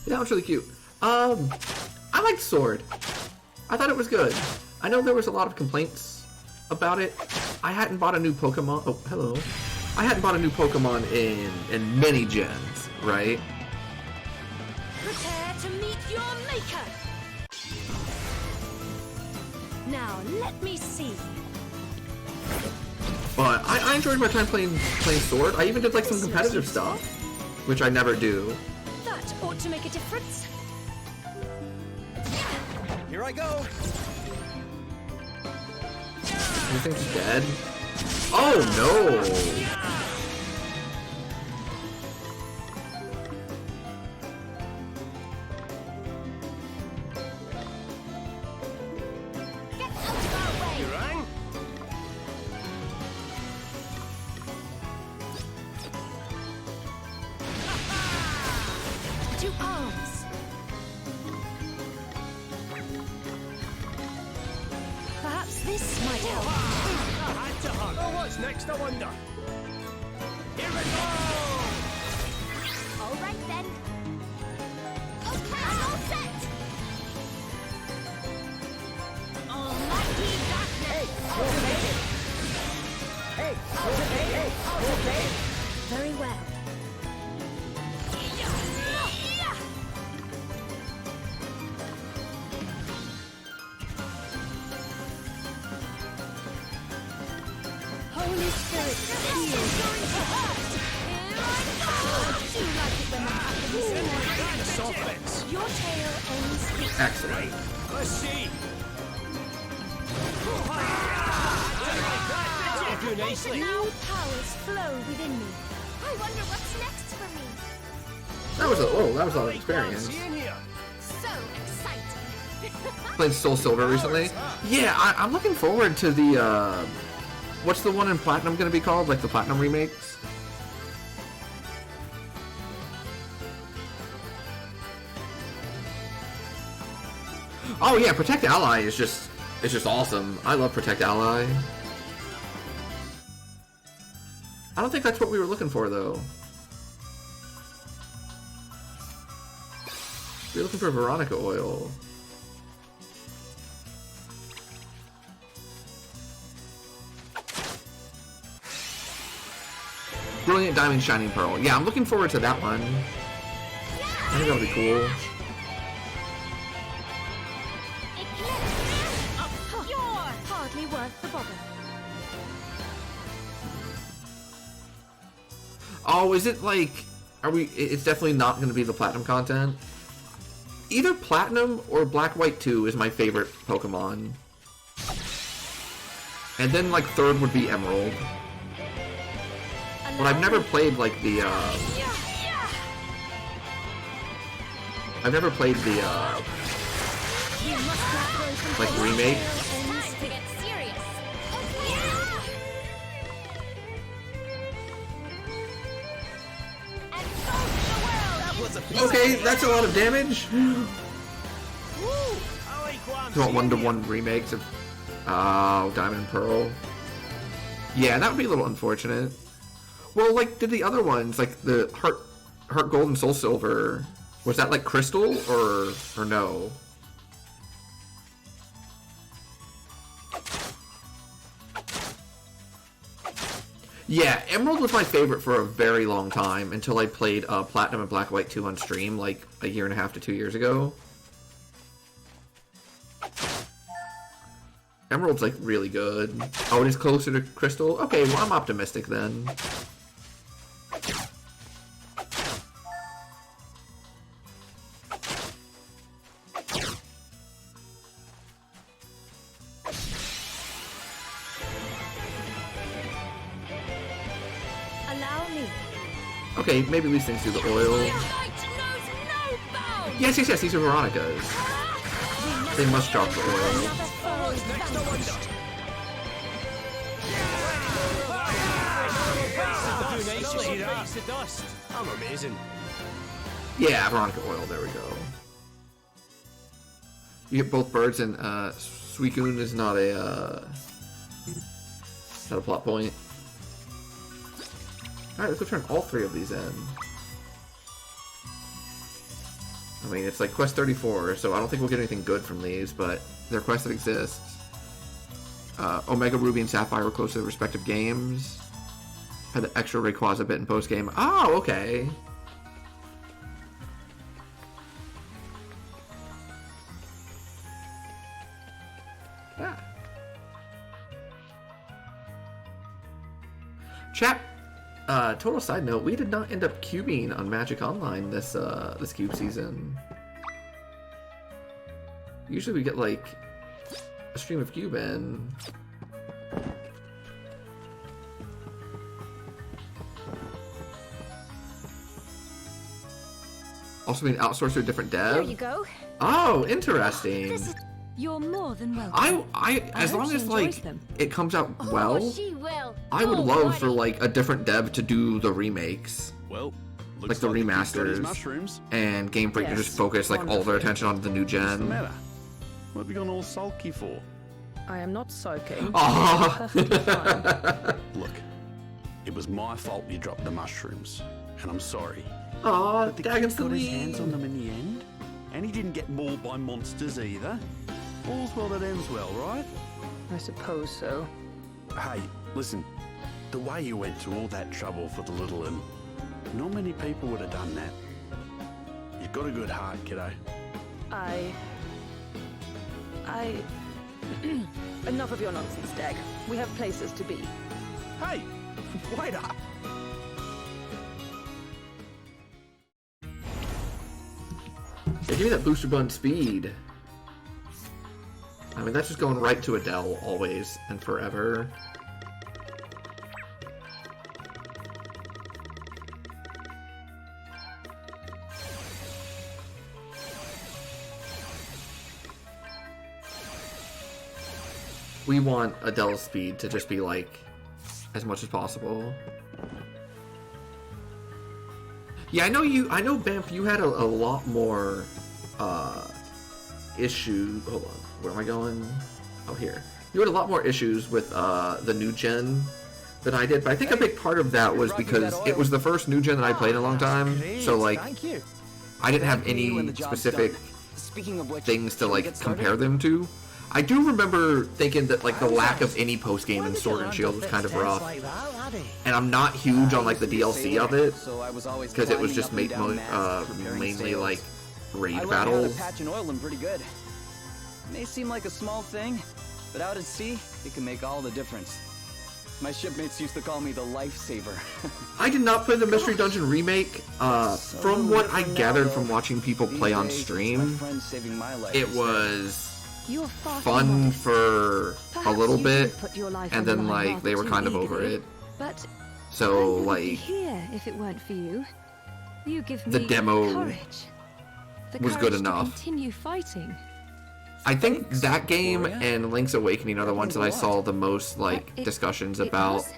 Yeah, that was really cute. I liked Sword. I thought it was good. I know there was a lot of complaints about it. I hadn't bought a new Pokemon. Oh, hello. I hadn't bought a new Pokemon in many gens, right? Prepare to meet your maker. Now let me see. But I enjoyed my time playing Sword. I even did like some competitive stuff, which I never do. That ought to make a difference. Here I go. You think he's dead? Oh no! Get out of our way! You rang? To arms! Perhaps this might help. I had to hug. Oh, what's next, I wonder? Here we go! All right then. Okay, all set. Almighty darkness. Hey, okay. Very well. Holy Spirit, heal. Do you like it when that happens? Soft bits. Your tail ends here. Excellent. Let's see. That'll do nicely. New powers flow within me. I wonder what's next for me. That was a lot of experience. See in here. So exciting. Played Soul Silver recently. Yeah, I'm looking forward to the what's the one in Platinum gonna be called? Like the Platinum remakes? Oh yeah, Protect Ally is just awesome. I love Protect Ally. I don't think that's what we were looking for though. We were looking for Veronica Oil. Brilliant Diamond Shining Pearl. Yeah, I'm looking forward to that one. I think that'll be cool. You're hardly worth the bother. Oh, is it like... Are we... It's definitely not going to be the Platinum content. Either Platinum or Black White 2 is my favorite Pokemon. And then, like, third would be Emerald. But I've never played, like, the, I've never played the, like, remake. Time to get serious. And solve the world. That was a Okay, that's a lot of damage. I like what I'm You want seeing one-to-one remakes of, oh, Diamond and Pearl. Yeah, that would be a little unfortunate. Well, like, did the other ones, like the Heart Gold and Soul Silver, was that like Crystal or no? Yeah, Emerald was my favorite for a very long time until I played Platinum and Black White 2 on stream like a year and a half to 2 years ago. Emerald's like really good. Oh, it is closer to Crystal? Okay, well I'm optimistic then. Allow me. Okay, maybe these things do the oil. Light knows no bounds. Yes, these are Veronica's. They must drop the oil. Another foe is vanquished. Do nicely. Face the dust. I'm amazing. Yeah, Veronica oil, there we go. You get both birds and Suicune is not a plot point. Alright, let's go turn all three of these in. I mean, it's like quest 34, so I don't think we'll get anything good from these, but they're quests that exist. Omega Ruby and Sapphire were close to the respective games. Had the extra Rayquaza bit in post-game. Oh, okay. Ah. Chat, total side note, we did not end up cubing on Magic Online this this cube season. Usually we get like a stream of cube in. also being outsourced to a different dev. Here you go. Oh, interesting. This is... You're more than welcome. As hope long she as enjoys like them. it comes out well, Oh, she will. I would Oh, love for buddy. like a different dev to do the remakes. Well, Like looks the the kid's got his remasters. mushrooms. And Game Freak to Yes, just focus like all their wonderful. attention on the new What's the gen. matter? What have you gone all sulky for? I am not sulking. Aw. Perfectly fine. Look, it was my fault you dropped the mushrooms, and I'm sorry. Aw, But the Dagon's kid the got his lead. hands on them in the end, and he didn't get mauled by monsters either. All's well that ends well, right? I suppose so. Hey, listen, the way you went to all that trouble for the little one, not many people would have done that. You've got a good heart, kiddo. I... Enough of your nonsense, Dag. We have places to be. Hey, wait up! Yeah, give me that booster button speed. I mean, that's just going right to Adele always and forever. We want Adele's speed to just be like as much as possible. Yeah, I know Bamf, you had a lot more issue. Hold on, where am I going? Oh, here. You had a lot more issues with the new gen than I did, but I think a big part of that was because it was the first new gen that I played in a long time. So like, Thank you. I didn't have When any the job's specific done. Speaking of which, things to shall we like get started? compare them to. I do remember thinking that like the lack of any post game in Sword and Shield was kind of rough, and I'm not huge on like the DLC of it So I was always because it was climbing just up and down masts, comparing mainly sales. like raid I learned how to battles. patch and oil them pretty good. It may seem like a small thing, but out at sea, it can make all the difference. My shipmates used to call me the lifesaver. I did not play the Mystery Dungeon remake. From what I gathered from watching people play on These days, it's my stream, friends saving my life it instead. was You're far from fun modest. for a Perhaps little you bit, did put your life and on the then line like they rather were too kind of over eagerly, it. But So I wouldn't be like here if it weren't for you. You give me the demo courage. The was courage good enough. To continue fighting. I think that game Gloria. and Link's Awakening are the ones that I saw the most like It- discussions it about. was-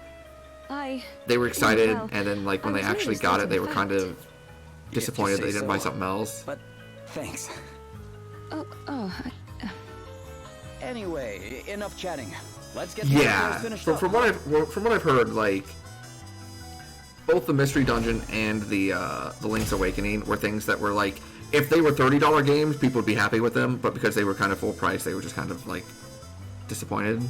I They were excited, well, and then like when I they was actually always got it, stating they were the kind fact. of disappointed they didn't buy something else. But thanks. oh, Anyway, enough chatting. Let's get the Yeah, affairs finished from, up. from what I've heard, like both the Mystery Dungeon and the Link's Awakening were things that were like, if they were $30 games, people would be happy with them, but because they were kind of full price, they were just kind of like disappointed.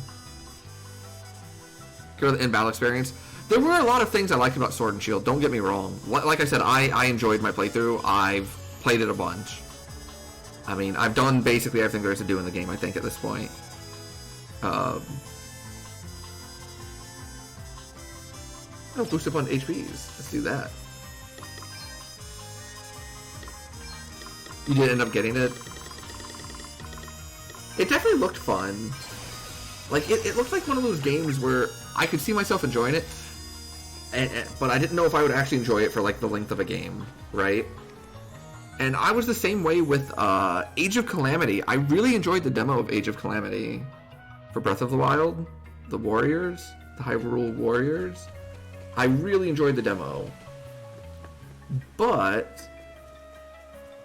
Go to the in-battle experience. There were a lot of things I liked about Sword and Shield. Don't get me wrong. Like I said, I enjoyed my playthrough. I've played it a bunch. I mean, I've done basically everything there is to do in the game, I think, at this point. Oh, boost up on HPs. Let's do that. You did end up getting it. It definitely looked fun. Like, it looked like one of those games where I could see myself enjoying it, but I didn't know if I would actually enjoy it for, like, the length of a game, right? And I was the same way with Age of Calamity. I really enjoyed the demo of Age of Calamity for Breath of the Wild, the Warriors, the Hyrule Warriors. I really enjoyed the demo. But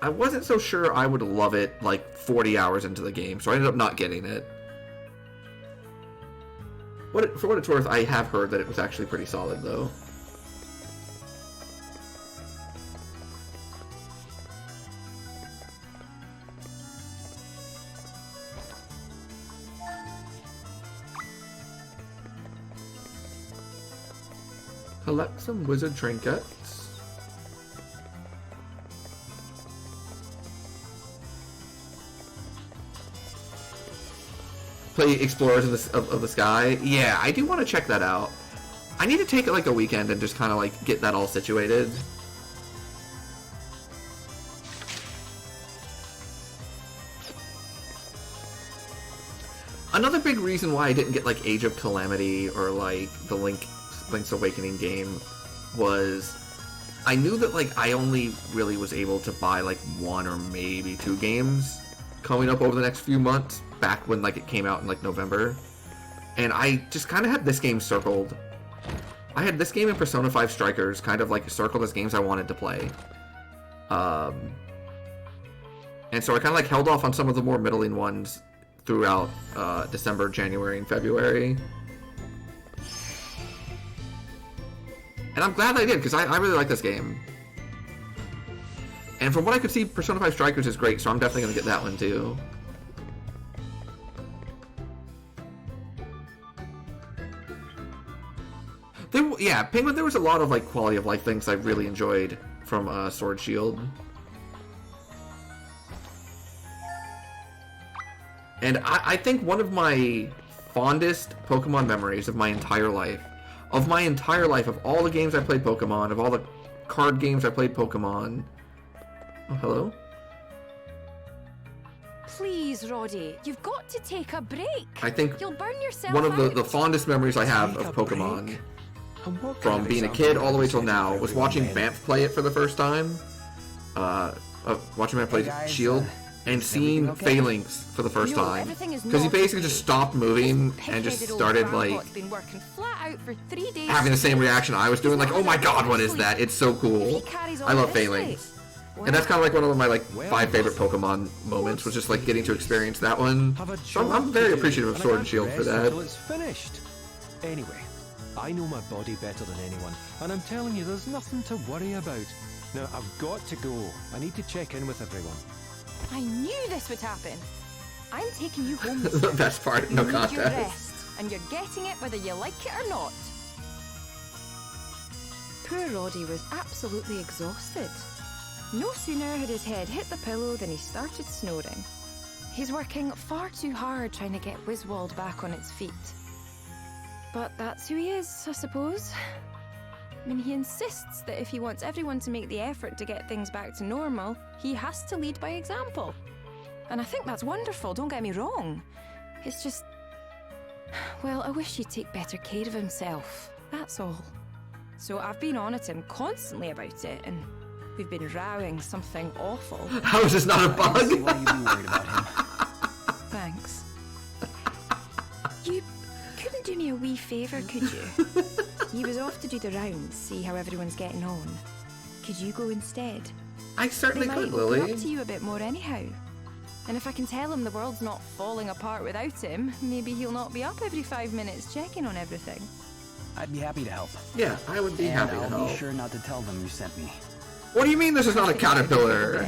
I wasn't so sure I would love it like 40 hours into the game, so I ended up not getting it. For what it's worth, I have heard that it was actually pretty solid, though. Collect some wizard trinkets. Play Explorers of the Sky. Yeah, I do want to check that out. I need to take it like a weekend and just kind of like get that all situated. Another big reason why I didn't get like Age of Calamity or like the Link's Awakening game was I knew that like I only really was able to buy like 1 or maybe 2 games coming up over the next few months, back when like it came out in like November. And I just kind of had this game circled. I had this game and Persona 5 Strikers kind of like circled as games I wanted to play. And so I kind of like held off on some of the more middling ones throughout December, January, and February. And I'm glad I did, because I really like this game. And from what I could see, Persona 5 Strikers is great, so I'm definitely going to get that one too. Yeah, Penguin, there was a lot of like quality of life things I really enjoyed from Sword Shield. And I think one of my fondest Pokemon memories of my entire life, of all the games I played Pokemon, of all the card games I played Pokemon. Oh, hello? Please, Roddy, you've got to take a break. I think You'll burn yourself one of out. the fondest memories I have of Pokemon, from being a kid all the way till now, was watching Vamp play it for the first time. Watching Vamp play Shield, and seeing Phalanx for the first time. Because he basically just stopped moving and just started like been working flat out for 3 days. having the same reaction I was doing, like, oh my god, what is that? It's so cool. I love Phalanx. And that's kind of like one of my like 5 favorite Pokemon moments, was just like getting to experience that one. So I'm very appreciative of Sword and Shield for that. Until it's finished. Anyway, I know my body better than anyone, and I'm telling you, there's nothing to worry about. Now, I've got to go. I need to check in with everyone. I knew this would happen. I'm taking you home. The best part, no You need your contest. rest, and you're getting it whether you like it or not. Poor Roddy was absolutely exhausted. No sooner had his head hit the pillow than he started snoring. He's working far too hard trying to get Wiswald back on its feet. But that's who he is, I suppose. I mean, he insists that if he wants everyone to make the effort to get things back to normal, he has to lead by example. And I think that's wonderful, don't get me wrong. It's just... well, I wish he'd take better care of himself, that's all. So I've been on at him constantly about it, and we've been rowing something awful. How is this not a bug? I see why you'd be worried about him. Thanks. You couldn't do me a wee favour, could you? He was off to do the rounds, see how everyone's getting on. Could you go instead? I certainly They could, might open Lily. up to you a bit more anyhow. And if I can tell him the world's not falling apart without him, maybe he'll not be up every 5 minutes checking on everything. I'd be happy to help. Yeah, I would be And happy to I'll help. be sure not to tell them you sent me. What do you mean this is not a caterpillar?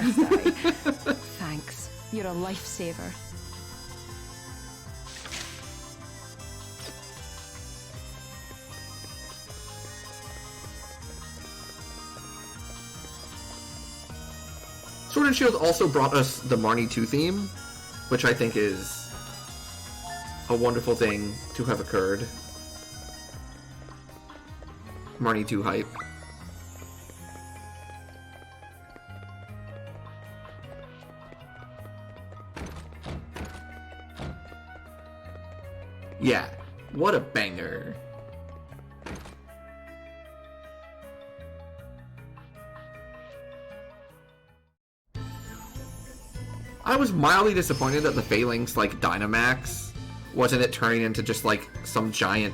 Thanks. You're a lifesaver. Sword and Shield also brought us the Marnie 2 theme, which I think is a wonderful thing to have occurred. Marnie 2 hype. Yeah, what a banger. I was mildly disappointed that the Phalanx, like, Dynamax wasn't it turning into just, like, some giant...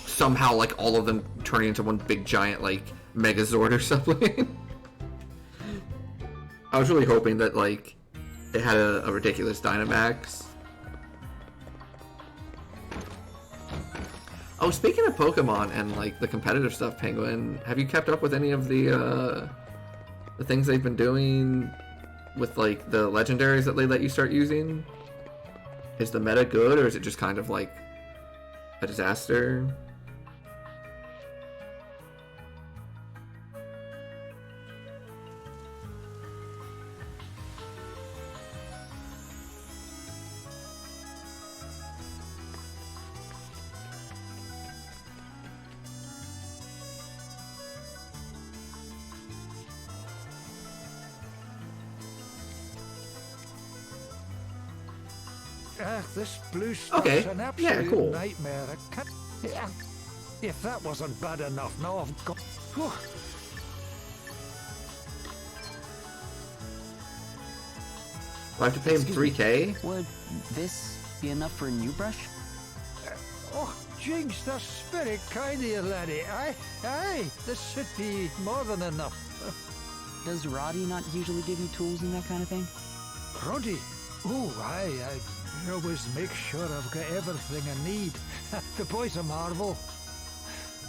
somehow, like, all of them turning into one big giant, like, Megazord or something. I was really hoping that, like, it had a ridiculous Dynamax. Oh, speaking of Pokemon and, like, the competitive stuff, Penguin, have you kept up with any of the things they've been doing with, like, the legendaries that they let you start using? Is the meta good, or is it just kind of, like, a disaster? This blue stuff's Okay, an yeah, absolute cool. nightmare. I can't... If that wasn't bad enough, now I've got... Whew. I have to pay him 3K? Would this be enough for a new brush? Oh, Jinx, that's very kind of you, laddie. Aye, this should be more than enough. Does Roddy not usually give you tools and that kind of thing? Roddy? Oh, aye, I always make sure I've got everything I need. The boy's a marvel.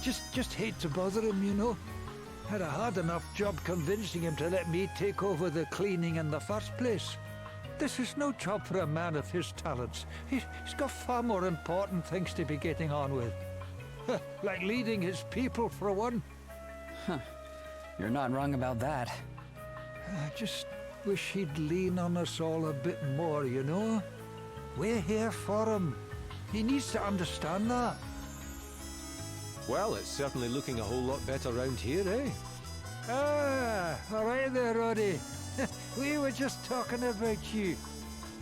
Just hate to bother him, you know. Had a hard enough job convincing him to let me take over the cleaning in the first place. This is no job for a man of his talents. He's got far more important things to be getting on with. Like leading his people, for one. Huh. You're not wrong about that. I just wish he'd lean on us all a bit more, you know? We're here for him. He needs to understand that. Well, it's certainly looking a whole lot better round here, eh? Ah, all right there, Roddy. We were just talking about you.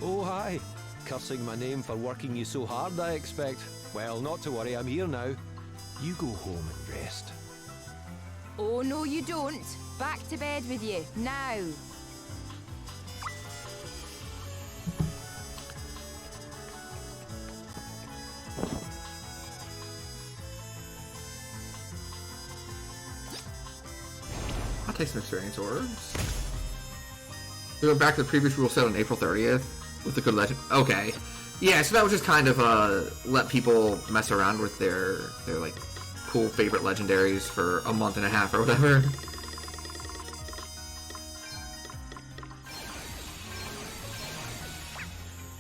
Oh, hi. Cursing my name for working you so hard, I expect. Well, not to worry, I'm here now. You go home and rest. Oh, no, you don't. Back to bed with you, now. I'll take some experience orbs. We went back to the previous rule set on April 30th with the good legend. Okay. Yeah, so that was just kind of let people mess around with their like cool favorite legendaries for a month and a half or whatever.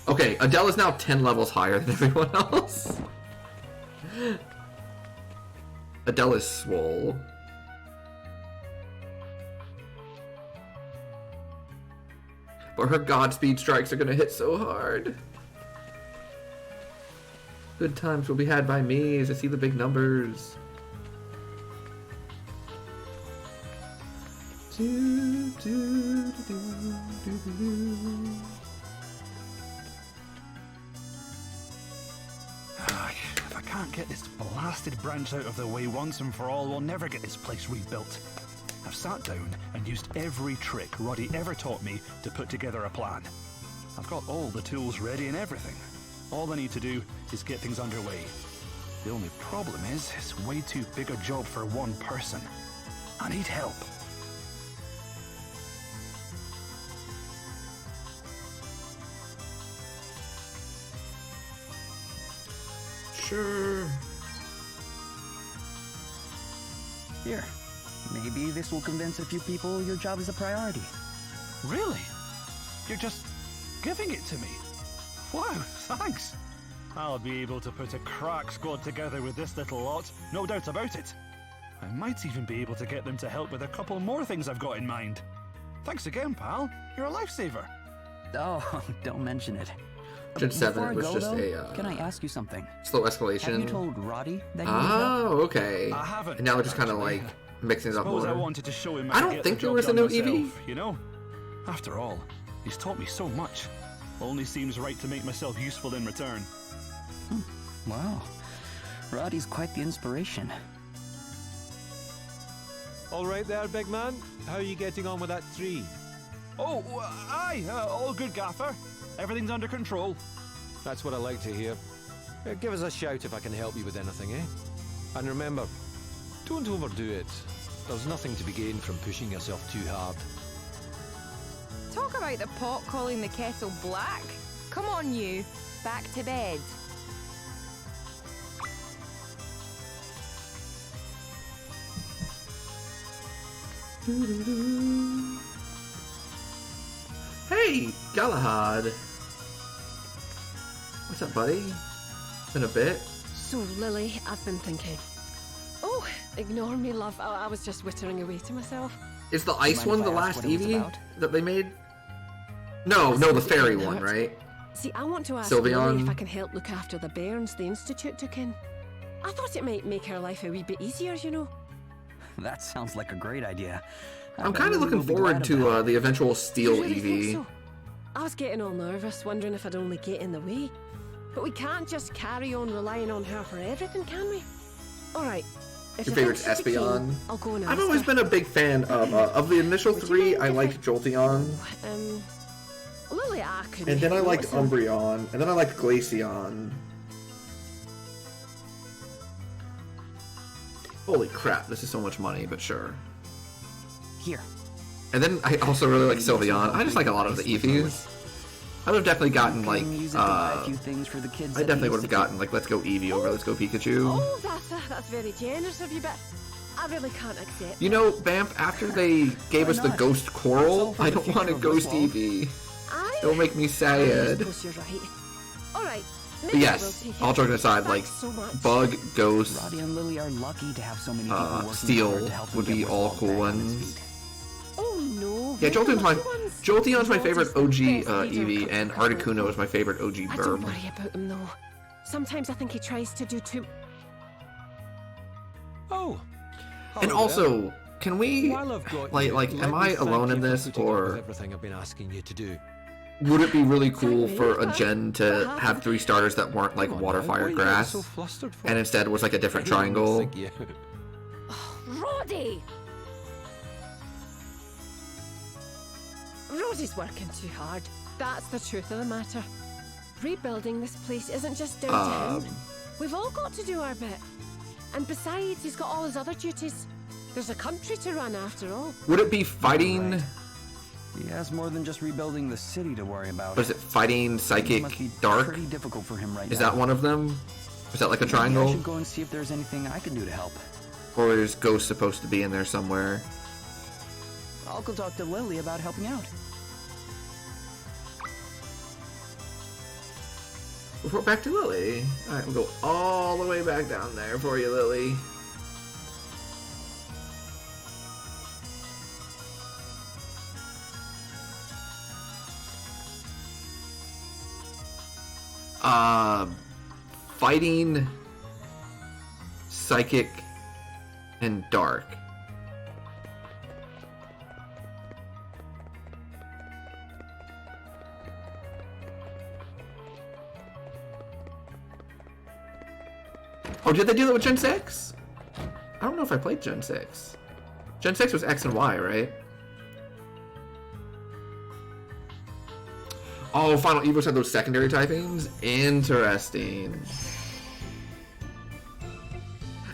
Okay, Adele is now 10 levels higher than everyone else. Adele is swole. But her Godspeed strikes are gonna hit so hard. Good times will be had by me as I see the big numbers. If I can't get this blasted branch out of the way once and for all, we'll never get this place rebuilt. I've sat down and used every trick Roddy ever taught me to put together a plan. I've got all the tools ready and everything. All I need to do is get things underway. The only problem is, it's way too big a job for one person. I need help. Sure. Here. Maybe this will convince a few people your job is a priority. Really? You're just giving it to me? Wow, thanks. I'll be able to put a crack squad together with this little lot, no doubt about it. I might even be able to get them to help with a couple more things I've got in mind. Thanks again, pal. You're a lifesaver. Oh, don't mention it. Gen 7 Before I was go, just though, a can I ask you something? slow escalation. Have you told Roddy that you need help? Oh, okay. I haven't. And now we're just kind of actually. like mixing it up Suppose more. I wanted to show him I how to don't get think the there job was a done no myself, EV. you know? After all, he's taught me so much. Only seems right to make myself useful in return. Wow. Roddy's quite the inspiration. All right there, big man. How are you getting on with that tree? Oh, aye, all good, Gaffer. Everything's under control. That's what I like to hear. Give us a shout if I can help you with anything, eh? And remember, don't overdo it. There's nothing to be gained from pushing yourself too hard. Talk about the pot calling the kettle black. Come on, you. Back to bed. Hey, Galahad. What's up, buddy? Been a bit. So, Lily, I've been thinking. Oh, ignore me, love. I was just whittering away to myself. Is the ice mind one if the I ask last what it was Eevee about? that they made? No, the fairy one, Hurt. right? See, I want to ask Sylveon. Lily if I can help look after the bairns the Institute took in. I thought it might make her life a wee bit easier, you know. That sounds like a great idea. I I'm bet kind of Lily looking will be forward glad to about it. the eventual Steel You really think Eevee. so? I was getting all nervous, wondering if I'd only get in the way. But we can't just carry on relying on her for everything, can we? Alright. Your favorite's Espeon? I'll go and I've ask always her. been a big fan of the initial three. I liked Jolteon, Lily, I couldn't and then I liked notice him. Umbreon, and then I liked Glaceon. Holy crap, this is so much money, but sure. Here. And then I also really like Sylveon. I just like a lot of the Eevees. I would have definitely gotten like, Use it to buy a few things for the kids I that definitely need would have to gotten like Let's Go Eevee over Let's Go Pikachu. Oh, that's very generous of you, but I really can't accept You know, Bamp, after they gave us the Ghost Coral, I don't want a Ghost Eevee. Don't make me I sad. suppose you're right. Alright, But yes, all joking aside, like, Bug, Ghost, Roddy and Lily are lucky to have so many people working hard Steel to help them would get be all Wiswald cool back on his ones. feet. Oh no. Yeah, Jolteon's my favorite OG Ralphie's the best leader Eevee, and Articuno is my favorite OG I don't Burb. worry about him though. Sometimes I think he tries to do too. Oh. And hello also, can we, there. While I've got like, you, like, let am me I thank alone you in for this, putting up with or everything I've been asking you to do. would it be really cool for a gen to have 3 starters that weren't like Come on water, now, fire, what are you getting grass, so flustered for? and instead was like a different Anyone would triangle? think you- Roddy! Rosie's working too hard. That's the truth of the matter. Rebuilding this place isn't just down to him. We've all got to do our bit. And besides, he's got all his other duties. There's a country to run after all. Would it be fighting, He has more than just rebuilding the city to worry about. what is it, fighting, It psychic, must be dark? pretty difficult for him right Is now. that one of them? Is that like a Maybe I triangle? should go and see if there's anything I can do to help. Or is Ghost supposed to be in there somewhere? I'll go talk to Lily about helping out. Report back to Lily. Alright, we'll go all the way back down there for you, Lily. Fighting, psychic, and dark. Oh, did they do that with Gen 6? I don't know if I played Gen 6. Gen 6 was X and Y, right? Oh, Final Evos had those secondary typings? Interesting.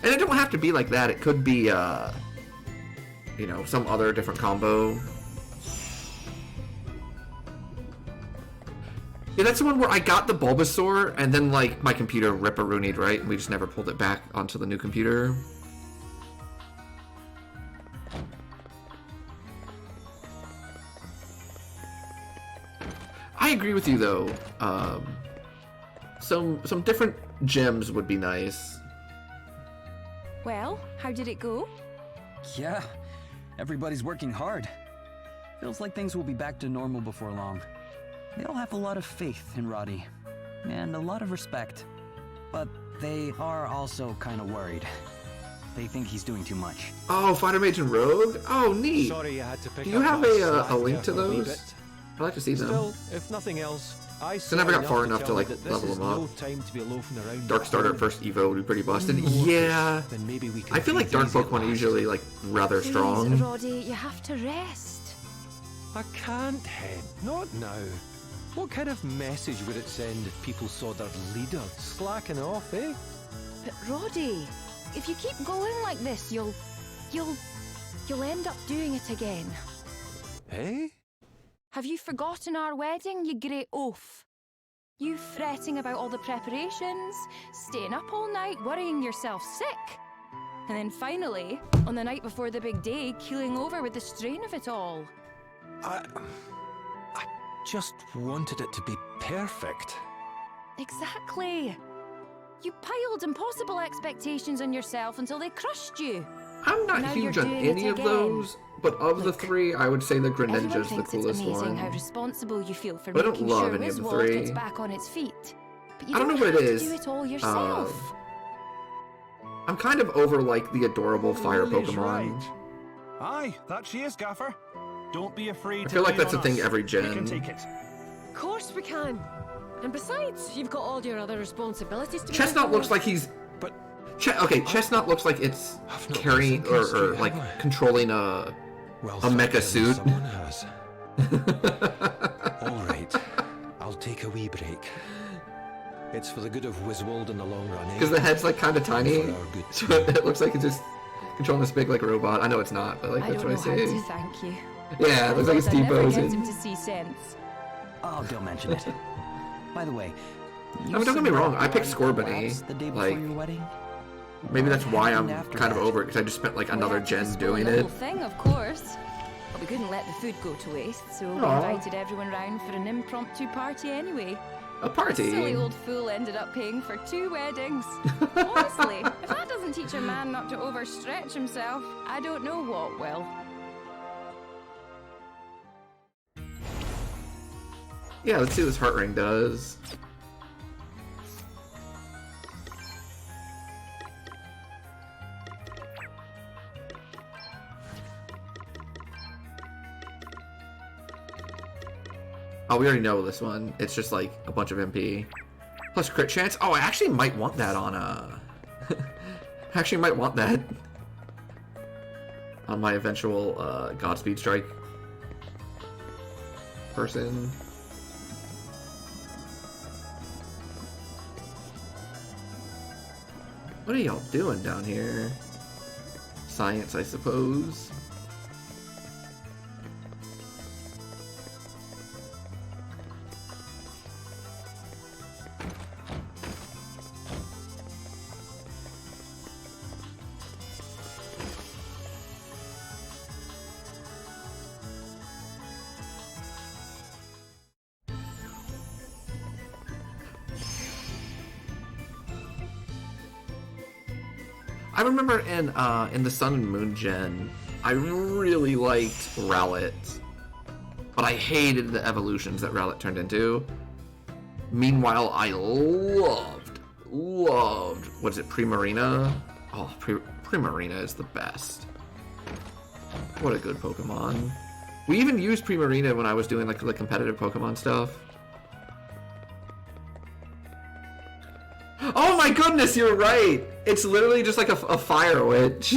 And it don't have to be like that. It could be, you know, some other different combo. Yeah, that's the one where I got the Bulbasaur, and then, like, my computer ripperoonied, right? And we just never pulled it back onto the new computer. I agree with you, though. Some different gems would be nice. Well, how did it go? Yeah, everybody's working hard. Feels like things will be back to normal before long. They all have a lot of faith in Roddy, and a lot of respect. But they are also kind of worried. They think he's doing too much. Oh, Fighter Mage and Rogue? Oh, neat. Sorry you had to pick Do you up have my a slack link there to for a wee those? bit. I'd like to see them. Still, if nothing else, I never got saw far enough to, tell like, me that this level is them up. No time to be loafing around Dark at Starter home. at first Evo would be pretty busted. One more Yeah. push, then maybe we can I feel like breathe Dark easy at Pokemon are last. usually, like, rather Please, strong. Roddy, you have to rest. I can't, Hen. Not now. What kind of message would it send if people saw their leader slacking off, eh? But Roddy, if you keep going like this, you'll end up doing it again. Eh? Have you forgotten our wedding, you great oaf? You fretting about all the preparations, staying up all night, worrying yourself sick. And then finally, on the night before the big day, keeling over with the strain of it all. I just wanted it to be perfect. Exactly. You piled impossible expectations on yourself until they crushed you. I'm not Now huge you're on doing any it of again. those, but of the three, I would say the Everyone Greninja's the thinks coolest it's amazing how one. responsible you feel for I don't making love sure any of the Wiswald three. gets back on its feet. But you I don't know what have it to is. do it all yourself. I'm kind of over, like, the adorable fire Lily's Pokemon. right. Aye, that she is, Gaffer. Don't be afraid I to feel like lean that's a on thing us. every We can gen. take it. Of course we can. And besides, you've got all your other responsibilities to be Chestnut thinking looks of. like he's... Okay, Chestnut looks like it's I've not carrying been thinking or straight, like have I? controlling a Well, mecha suit. someone has. All right, I'll take a wee break. It's for the good of Wiswold in the long run, eh? Because the head's like kind of tiny, For our good so team. it looks like it's just controlling this big like robot. I know it's not, but like I that's don't what know I how see. to thank you. Yeah, it looks like it's I never get T-posing. him to see sense. Oh, don't mention it. By the way, I mean, don't get me wrong, I picked Scorbunny, the day before like, your wedding. Maybe that's why I'm Happened after kind of that? over it, because I just spent like another We had to gen spoil doing the it. whole thing, of course. But we couldn't let the food go to waste, so we Aw. invited everyone round for an impromptu party anyway. A party? Silly old fool ended up paying for 2 weddings. Honestly, if that doesn't teach a man not to overstretch himself, I don't know what will. Yeah, let's see what this heart ring does. Oh, we already know this one. It's just like a bunch of MP. Plus crit chance. Oh, I actually might want that on actually might want that on my eventual Godspeed Strike person. What are y'all doing down here? Science, I suppose. I remember in the Sun and Moon gen, I really liked Rowlet, but I hated the evolutions that Rowlet turned into. Meanwhile, I loved, what is it, Primarina? Oh, Primarina is the best. What a good Pokemon. We even used Primarina when I was doing like the competitive Pokemon stuff. Oh my goodness, you're right! It's literally just like a fire witch.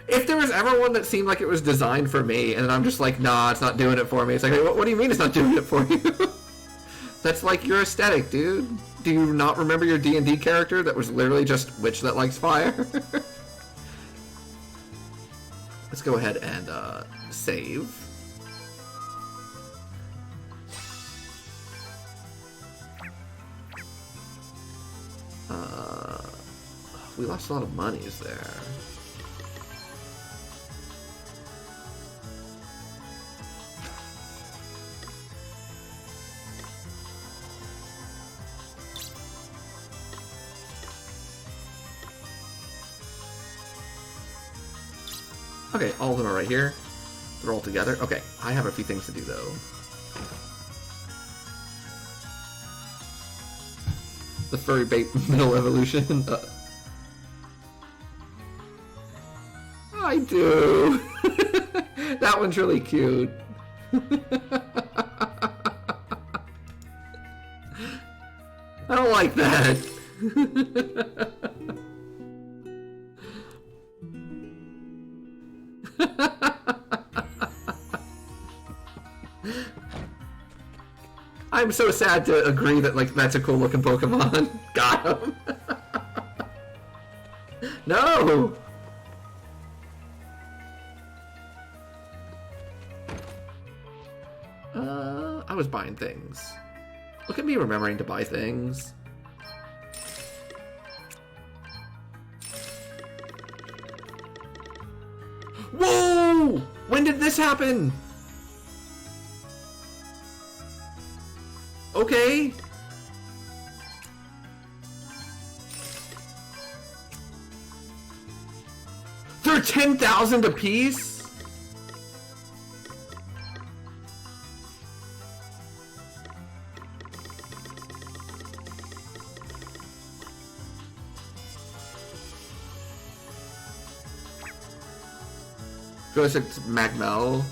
If there was ever one that seemed like it was designed for me, and I'm just like, nah, it's not doing it for me. It's like, hey, what do you mean it's not doing it for you? That's like your aesthetic, dude. Do you not remember your D&D character that was literally just witch that likes fire? Let's go ahead and save. We lost a lot of monies there. Okay, all of them are right here. They're all together. Okay, I have a few things to do though. The furry bait middle evolution. I do. That one's really cute. I don't like that. I'm so sad to agree that like that's a cool looking Pokemon. Got him. No. I was buying things. Look at me remembering to buy things. Whoa! When did this happen? Okay. They're 10,000 apiece? Goes to Magmel.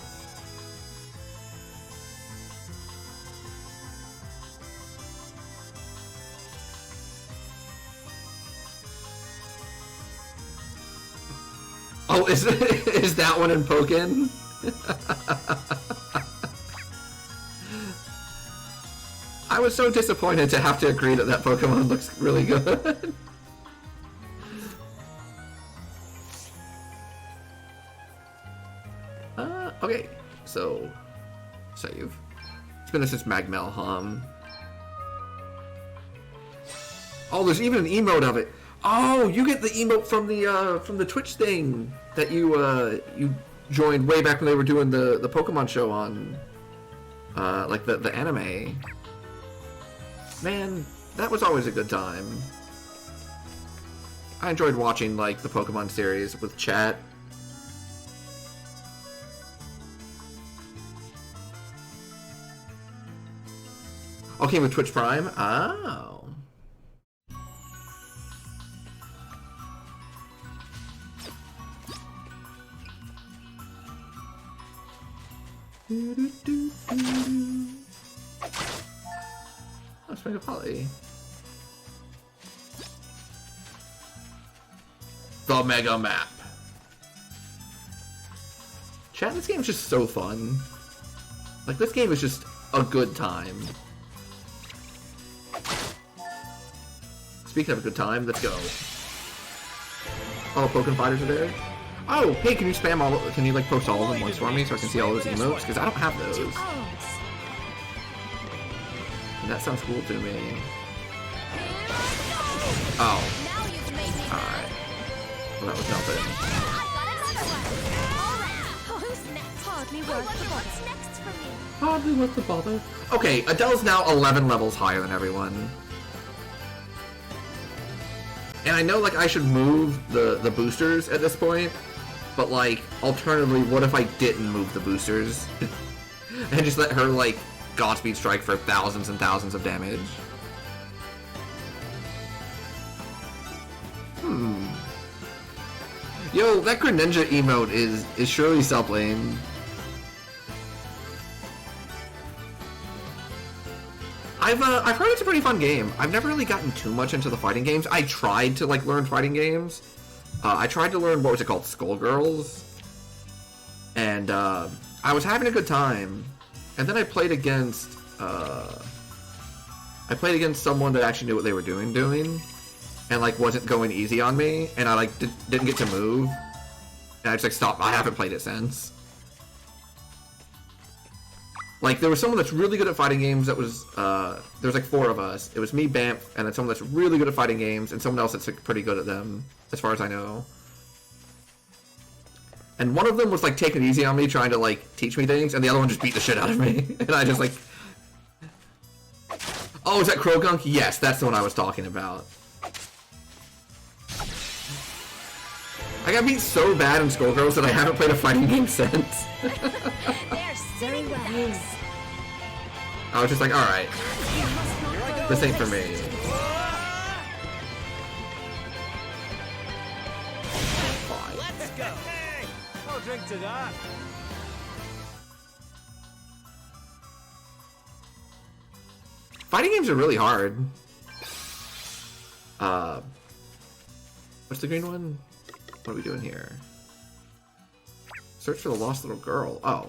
is is that one in Pokken? I was so disappointed to have to agree that that Pokemon looks really good. Okay, so save. It's been since Magmel Hum. Oh, there's even an emote of it. Oh, you get the emote from the Twitch thing that you joined way back when they were doing the Pokemon show on like the anime. Man, that was always a good time. I enjoyed watching like the Pokemon series with chat. Okay, with Twitch Prime? Oh. Let's make a poly. The Mega Map. Chat, this game is just so fun. Like, this game is just a good time. Speaking of a good time, let's go. All the Pokemon fighters are there. Oh, hey, can you spam all? Can you like post all of them once for me so I can see all those emotes? Because I don't have those. And that sounds cool to me. Oh. Alright. Well, that was nothing. Hardly worth the bother. Okay, Adele's now 11 levels higher than everyone. And I know, like, I should move the boosters at this point, but, like, alternatively, what if I didn't move the boosters? And just let her, like, Godspeed strike for thousands and thousands of damage? Yo, that Greninja emote is surely sublane. I've heard it's a pretty fun game. I've never really gotten too much into the fighting games. I tried to like learn fighting games. I tried to learn, what was it called, Skullgirls, and I was having a good time. And then I played against someone that actually knew what they were doing, and like wasn't going easy on me, and I like didn't get to move, and I just like stopped. I haven't played it since. Like, there was someone that's really good at fighting games that was, there was like 4 of us. It was me, Bamf, and then someone that's really good at fighting games, and someone else that's like, pretty good at them, as far as I know. And one of them was like taking it easy on me, trying to like teach me things, and the other one just beat the shit out of me. And I just like... Oh, is that Krogunk? Yes, that's the one I was talking about. I got beat so bad in Skullgirls that I haven't played a fighting game since. Very well. I was just like, alright. This ain't for me. Let's go. I'll drink to that. Fighting games are really hard. What's the green one? What are we doing here? Search for the lost little girl. Oh.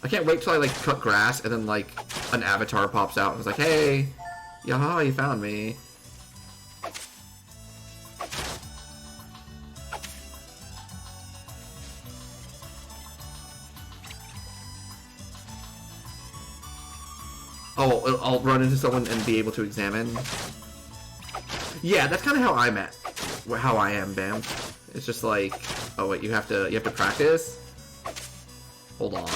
I can't wait till I like cut grass and then like an avatar pops out and is like, hey, yaha, you found me. Oh, I'll run into someone and be able to examine. Yeah, that's kind of how I'm at. How I am, Bam. It's just like, oh wait, you have to practice. Hold on.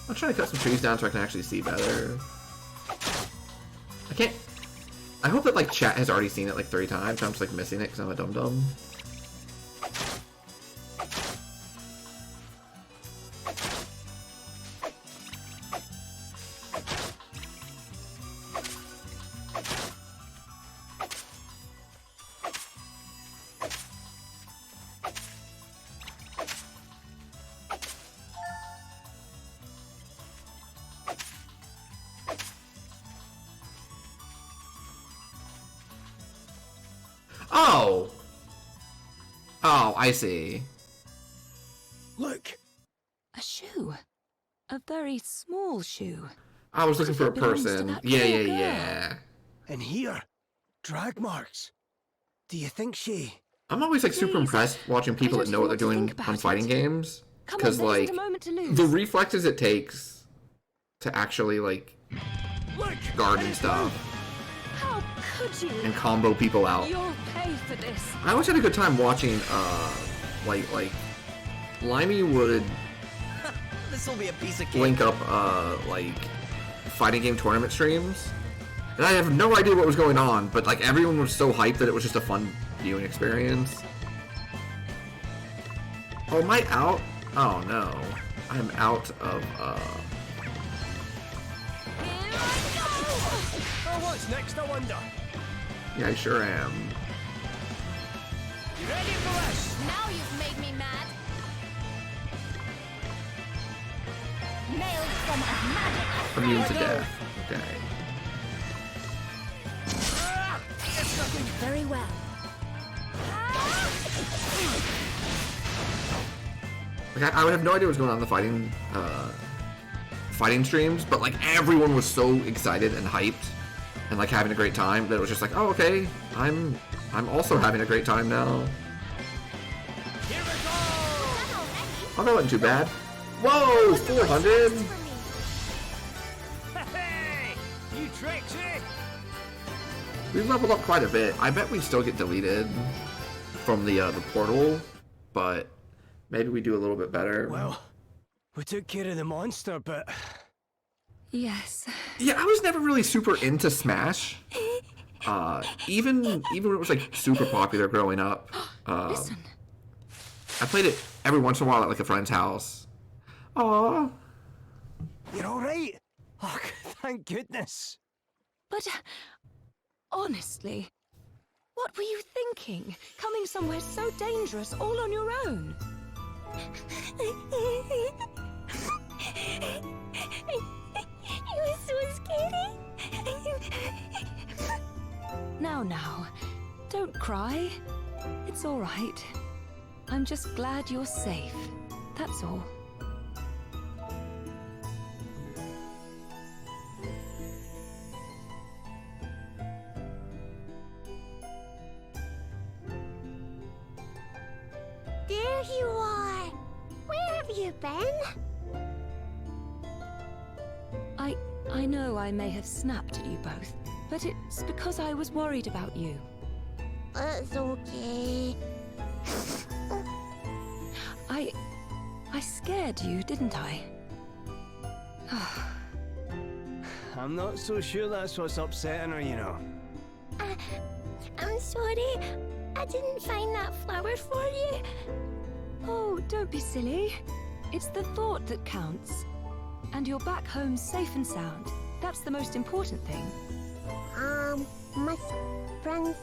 I'm trying to cut some trees down so I can actually see better. I can't... I hope that, like, chat has already seen it, like, 3 times. I'm just, like, missing it because I'm a dum-dum. Oh! Oh, I see. Look! A shoe. A very small shoe. I was looking for a belongs to person. that Yeah, poor yeah, girl. yeah. And here, drag marks. Do you think she... I'm always like super Please. impressed watching people don't that know what they're even doing want to think on about fighting it. games. Come on, Because there like isn't a moment to lose. the reflexes it takes to actually like Look! guard and stuff How could you? and combo people out. You'll pay for this. I always had a good time watching like Limey would This'll be a piece of cake. link up like fighting game tournament streams. And I have no idea what was going on, but like everyone was so hyped that it was just a fun viewing experience. Oh, am I out? Oh no. I'm out of Oh, what's next, I wonder? yeah, I sure am. You ready for this? Now you've made me mad. Nailed from a magic. Immune to death. Okay. Very well. Like I would have no idea what was going on in the fighting streams, but like everyone was so excited and hyped and like having a great time that it was just like, oh okay, I'm also having a great time now. Here we go! Oh, that wasn't too bad. Whoa, 400. Hey! New tricks, eh? We've leveled up quite a bit. I bet we still get deleted from the portal, but maybe we do a little bit better. Well, we took care of the monster, but... Yes. Yeah, I was never really super into Smash. Even when it was like super popular growing up. Listen. I played it every once in a while at like a friend's house. Aww. You're alright? Oh, thank goodness. But honestly, what were you thinking? Coming somewhere so dangerous all on your own? It was so scary. Now, don't cry. It's all right. I'm just glad you're safe. That's all. There you are. Where have you been? I know I may have snapped at you both, but it's because I was worried about you. It's okay. I scared you, didn't I? I'm not so sure that's what's upsetting her, you know. I'm sorry. I didn't find that flower for you. Oh, don't be silly. It's the thought that counts. And you're back home safe and sound. That's the most important thing. Miss Princess,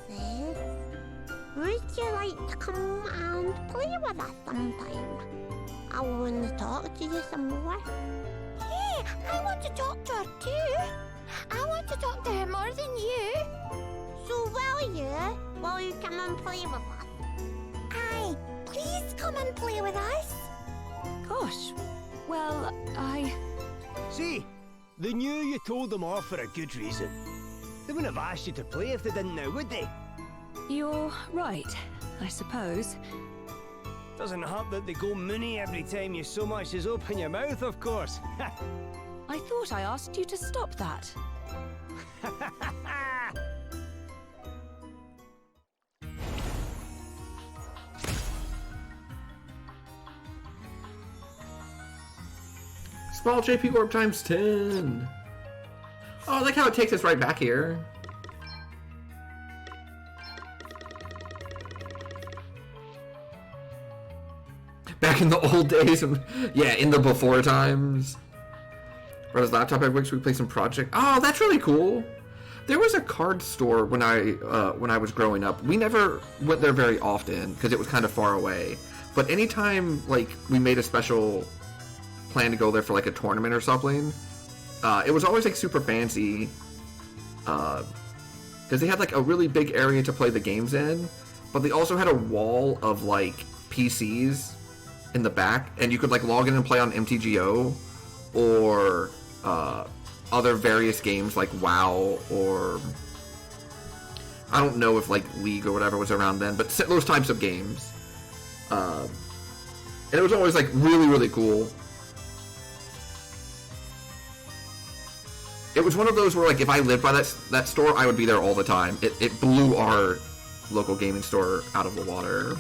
would you like to come and play with us sometime? I want to talk to you some more. Hey, I want to talk to her too. I want to talk to her more than you. So will you? Will you come and play with us? Aye, please come and play with us. Gosh, well, See, they knew you told them off for a good reason. They wouldn't have asked you to play if they didn't now, would they? You're right, I suppose. Doesn't hurt that they go moony every time you so much as open your mouth, of course. I thought I asked you to stop that. Small JP Orb times 10. Oh, I like how it takes us right back here. Back in the old days, yeah, in the before times. Where his laptop every week so we play some project. Oh, that's really cool. There was a card store when I was growing up. We never went there very often because it was kind of far away. But anytime like we made a special plan to go there for like a tournament or something, it was always like super fancy. because they had like a really big area to play the games in, but they also had a wall of like PCs in the back, and you could like log in and play on MTGO or other various games like WoW, or I don't know if like League or whatever was around then, but those types of games. And it was always like really, really cool. It was one of those where like if I lived by that store, I would be there all the time. It blew our local gaming store out of the water.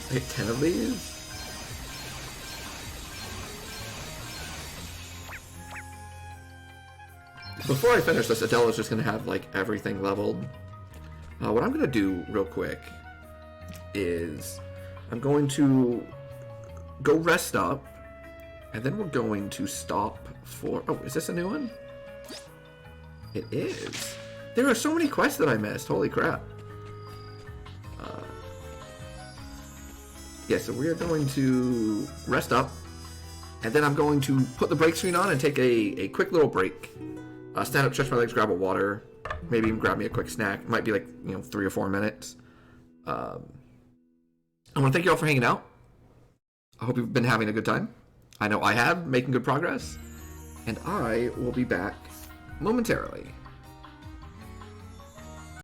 I hit 10 of these? Before I finish this, Adela's just going to have, like, everything leveled. What I'm going to do real quick is I'm going to go rest up, and then we're going to stop for... Oh, is this a new one? It is. There are so many quests that I missed. Holy crap. Yeah, so we're going to rest up, and then I'm going to put the break screen on and take a quick little break. Stand up, stretch my legs, grab a water, maybe even grab me a quick snack. It might be like, 3 or 4 minutes. I want to thank you all for hanging out. I hope you've been having a good time. I know I have, making good progress. And I will be back momentarily.